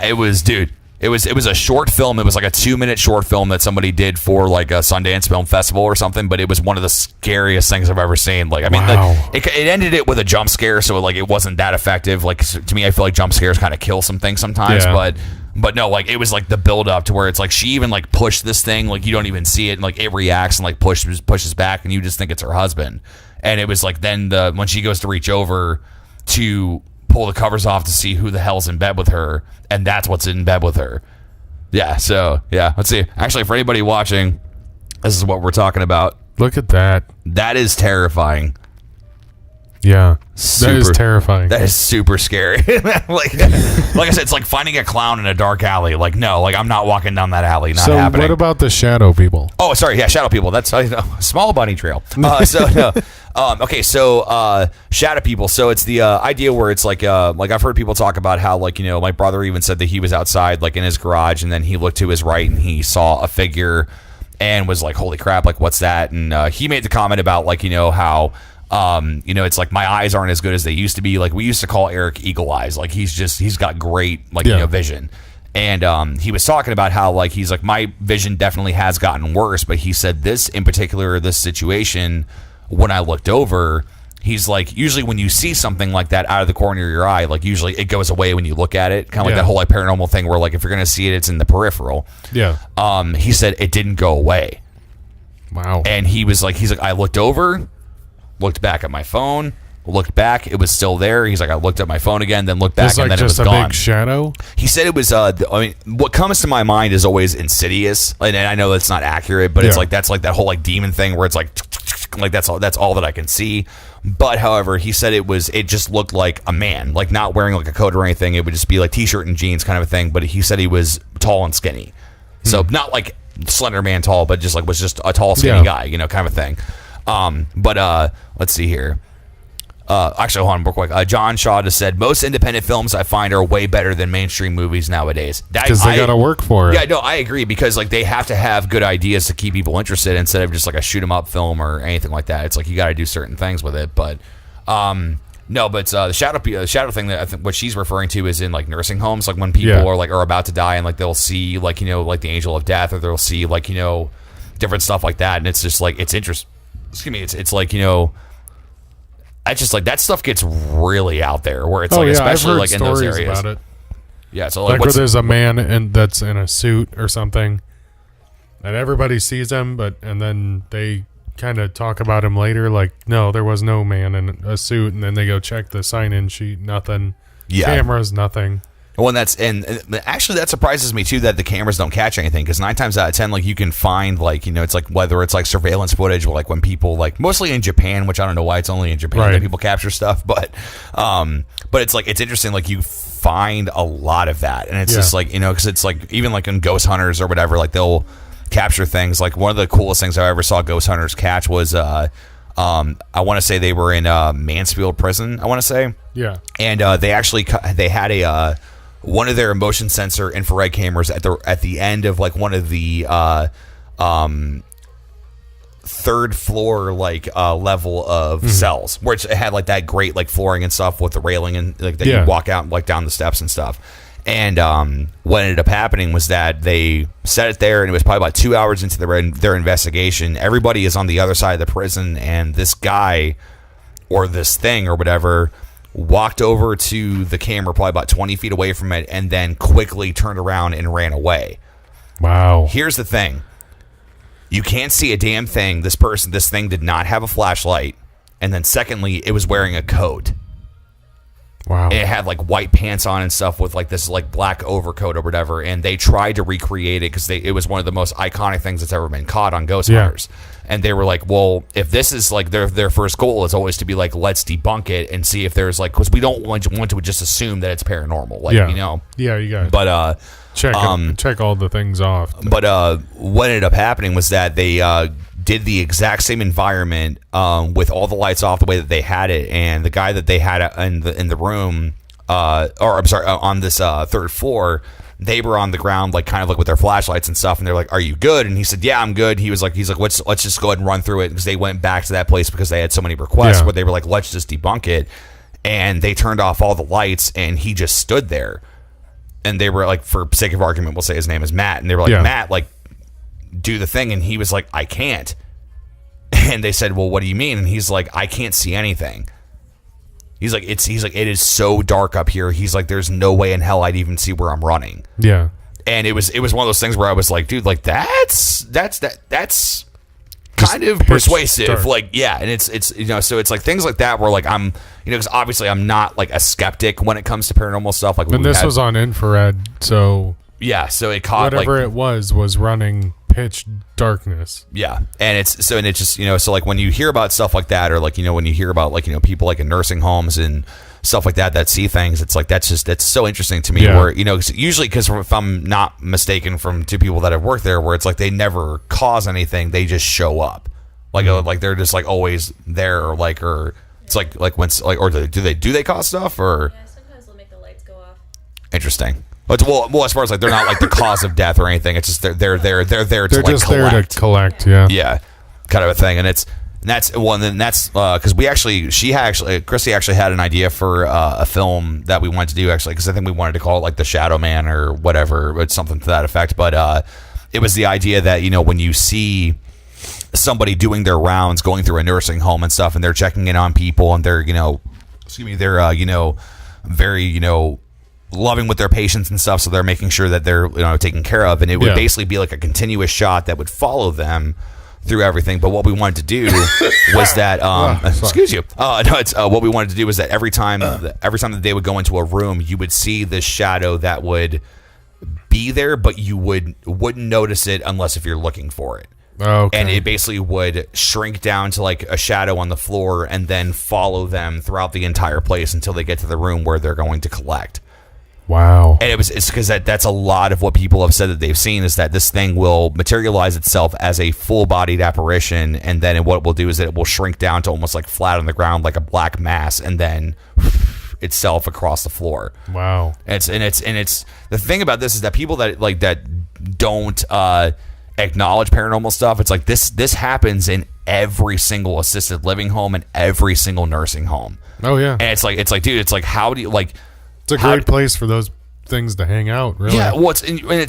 it was, dude. It was a short film. It was like a 2-minute short film that somebody did for like a Sundance Film Festival or something. But it was one of the scariest things I've ever seen. Like, I mean, wow. It ended it with a jump scare, so like it wasn't that effective. Like, to me, I feel like jump scares kind of kill some things sometimes. Yeah. But no, like it was like the build up to where it's like she even like pushed this thing, like you don't even see it, and like it reacts and like pushes back, and you just think it's her husband. And it was like then when she goes to reach over to pull the covers off to see who the hell's in bed with her, and that's what's in bed with her. Yeah, so yeah, let's see. Actually, for anybody watching, this is what we're talking about. Look at that. That is terrifying. Yeah, that is terrifying. That is super scary. like I said, it's like finding a clown in a dark alley. Like, no, like I'm not walking down that alley. Not happening. What about the shadow people? Oh, sorry. Yeah, shadow people. That's small bunny trail. Okay, so shadow people. So it's the idea where it's like I've heard people talk about how like my brother even said that he was outside like in his garage, and then he looked to his right and he saw a figure and was like, holy crap, like what's that? And he made the comment about like how. It's like my eyes aren't as good as they used to be. Like we used to call Eric Eagle Eyes. Like he's got great like vision. And he was talking about how like he's like my vision definitely has gotten worse, but he said this in particular, this situation, when I looked over, he's like usually when you see something like that out of the corner of your eye, like usually it goes away when you look at it. Kind of like that whole like paranormal thing where like if you're gonna see it, it's in the peripheral. Yeah. He said it didn't go away. Wow. And he's like I looked over. Looked back at my phone, looked back, it was still there. He's like, I looked at my phone again, then looked back, and then it was gone. Big shadow? He said it was, what comes to my mind is always Insidious, and I know that's not accurate, but it's like, that's like that whole like demon thing where it's like that's all that I can see. But however, he said it just looked like a man, like not wearing like a coat or anything. It would just be like t-shirt and jeans kind of a thing, but he said he was tall and skinny. So not like Slender Man tall, but just like was just a tall, skinny guy, kind of a thing. But let's see here. Actually, hold on real quick. John Shaw just said, most independent films I find are way better than mainstream movies nowadays. Because they got to work for it. Yeah, no, I agree. Because like they have to have good ideas to keep people interested instead of just like a shoot 'em up film or anything like that. It's like you got to do certain things with it. But no, but the shadow thing that I think what she's referring to is in like nursing homes, like when people are about to die and like they'll see like like the angel of death, or they'll see like different stuff like that, and it's just like it's interesting. Excuse me, it's like That's just like that stuff gets really out there where it's I've especially heard like in those stories areas. about it. Yeah, so Like where there's a man that's in a suit or something, and everybody sees him, and then they kind of talk about him later. Like, no, there was no man in a suit, and then they go check the sign-in sheet. Nothing. Yeah. Cameras. Nothing. Well, and actually that surprises me too that the cameras don't catch anything, because 9 times out of 10, like you can find like it's like whether it's like surveillance footage or like when people like mostly in Japan, which I don't know why it's only in Japan that people capture stuff, but it's like it's interesting, like you find a lot of that, and it's just like because it's like even like in Ghost Hunters or whatever, like they'll capture things. Like one of the coolest things I ever saw Ghost Hunters catch was I want to say they were in Mansfield prison, I want to say, and they actually they had a one of their motion sensor infrared cameras at the end of like one of the third floor like level of cells, where it had like that great like flooring and stuff with the railing and like that you walk out like down the steps and stuff. And what ended up happening was that they set it there, and it was probably about 2 hours into their investigation. Everybody is on the other side of the prison, and this guy or this thing or whatever walked over to the camera probably about 20 feet away from it, and then quickly turned around and ran away. Wow. Here's the thing. You can't see a damn thing. This thing did not have a flashlight. And then secondly, it was wearing a coat. Wow. It had like white pants on and stuff with like this like black overcoat or whatever. And they tried to recreate it because it was one of the most iconic things that's ever been caught on Ghost Hunters. And they were like, well, if this is like their first goal is always to be like, let's debunk it and see if there's like, because we don't want to just assume that it's paranormal. Like, Yeah, you got it. But check all the things off. But what ended up happening was that they did the exact same environment with all the lights off the way that they had it, and the guy that they had in the room, on this third floor, they were on the ground like kind of like with their flashlights and stuff, and they're like, "Are you good?" And he said, "Yeah, I'm good." He's like, let's just go ahead and run through it, because they went back to that place because they had so many requests where they were like, let's just debunk it, and they turned off all the lights, and he just stood there. And they were like, for sake of argument, we'll say his name is Matt. And they were like, Matt, like, do the thing. And he was like, I can't. And they said, well, what do you mean? And he's like, I can't see anything. He's like, it is so dark up here. He's like, there's no way in hell I'd even see where I'm running. Yeah. And it was one of those things where I was like, dude, like that's kind of persuasive. Dark. Like, yeah. And it's so it's like things like that where like I'm, because obviously I'm not like a skeptic when it comes to paranormal stuff. Like, and this was on infrared, so yeah, so it caught whatever it was running pitch darkness. Yeah, and it's just so like when you hear about stuff like that, or like when you hear about like people like in nursing homes and stuff like that see things, it's like that's so interesting to me. Where usually, because if I'm not mistaken from two people that have worked there, where it's like they never cause anything, they just show up, like they're just like always there, or it's like when like, or do they cause stuff, or sometimes they'll make the lights go off. Interesting. Well, as far as like they're not like the cause of death or anything. It's just they're there to they're like just collect. there to collect. Yeah, kind of a thing. And that's because Chrissy actually had an idea for a film that we wanted to do, actually, because I think we wanted to call it like The Shadow Man or whatever, it's something to that effect. But it was the idea that when you see somebody doing their rounds, going through a nursing home and stuff, and they're checking in on people, and they're they're very loving with their patients and stuff, so they're making sure that they're taken care of, and it would basically be like a continuous shot that would follow them through everything. But what we wanted to do was that excuse you, what we wanted to do was that every time that they would go into a room, you would see this shadow that would be there, but you wouldn't notice it unless if you're looking for it. Okay. And it basically would shrink down to like a shadow on the floor, and then follow them throughout the entire place until they get to the room where they're going to collect. Wow. And it's because that's a lot of what people have said that they've seen, is that this thing will materialize itself as a full-bodied apparition, and then what it will do is that it will shrink down to almost like flat on the ground, like a black mass, and then itself across the floor. Wow. And it's the thing about this is that people that like that don't acknowledge paranormal stuff, it's like this happens in every single assisted living home and every single nursing home. Oh yeah. And it's like dude, it's like, how do you like? It's a great place for those things to hang out, really. Yeah, well, it's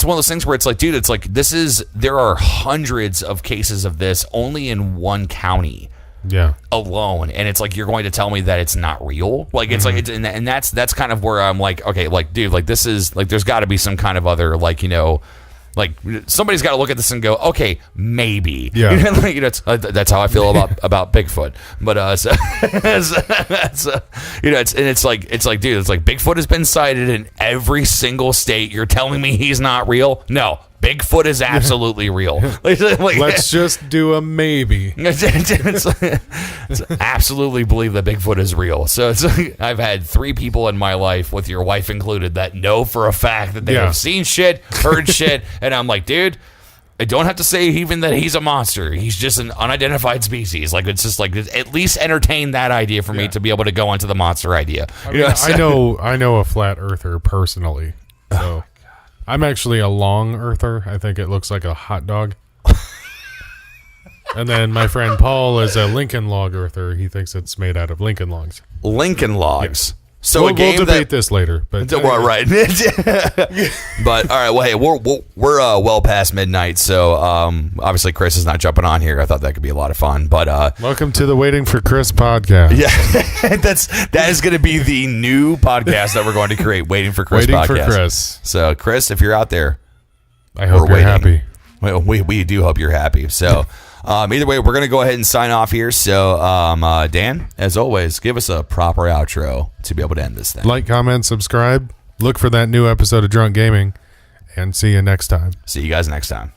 one of those things where it's like, dude, it's like there are hundreds of cases of this only in one county. Yeah. alone, and it's like you're going to tell me that it's not real. Like it's like it's, and that's kind of where I'm like, okay, like dude, like this is like there's got to be some kind of other like like somebody's got to look at this and go, okay, maybe. Yeah. Like, that's how I feel about Bigfoot. But so, it's like dude, it's like Bigfoot has been sighted in every single state. You're telling me he's not real? No. Bigfoot is absolutely real. Let's just do a maybe. It's absolutely believe that Bigfoot is real. So it's like, I've had 3 people in my life, with your wife included, that know for a fact that they have seen shit, heard shit, and I'm like, dude, I don't have to say even that he's a monster. He's just an unidentified species. Like it's just like at least entertain that idea for me to be able to go into the monster idea. I know a flat earther personally. So I'm actually a long earther. I think it looks like a hot dog. And then my friend Paul is a Lincoln log earther. He thinks it's made out of Lincoln logs. Lincoln logs. So we'll debate this later. But well, right. But all right. Well, hey, we're well past midnight, so obviously Chris is not jumping on here. I thought that could be a lot of fun. But welcome to the Waiting for Chris podcast. Yeah, that is going to be the new podcast that we're going to create. Waiting for Chris podcast. Waiting for Chris. So Chris, if you're out there, I hope you're happy. Well, we do hope you're happy. So. Either way, we're going to go ahead and sign off here. So, Dan, as always, give us a proper outro to be able to end this thing. Like, comment, subscribe. Look for that new episode of Drunk Gaming. And see you next time. See you guys next time.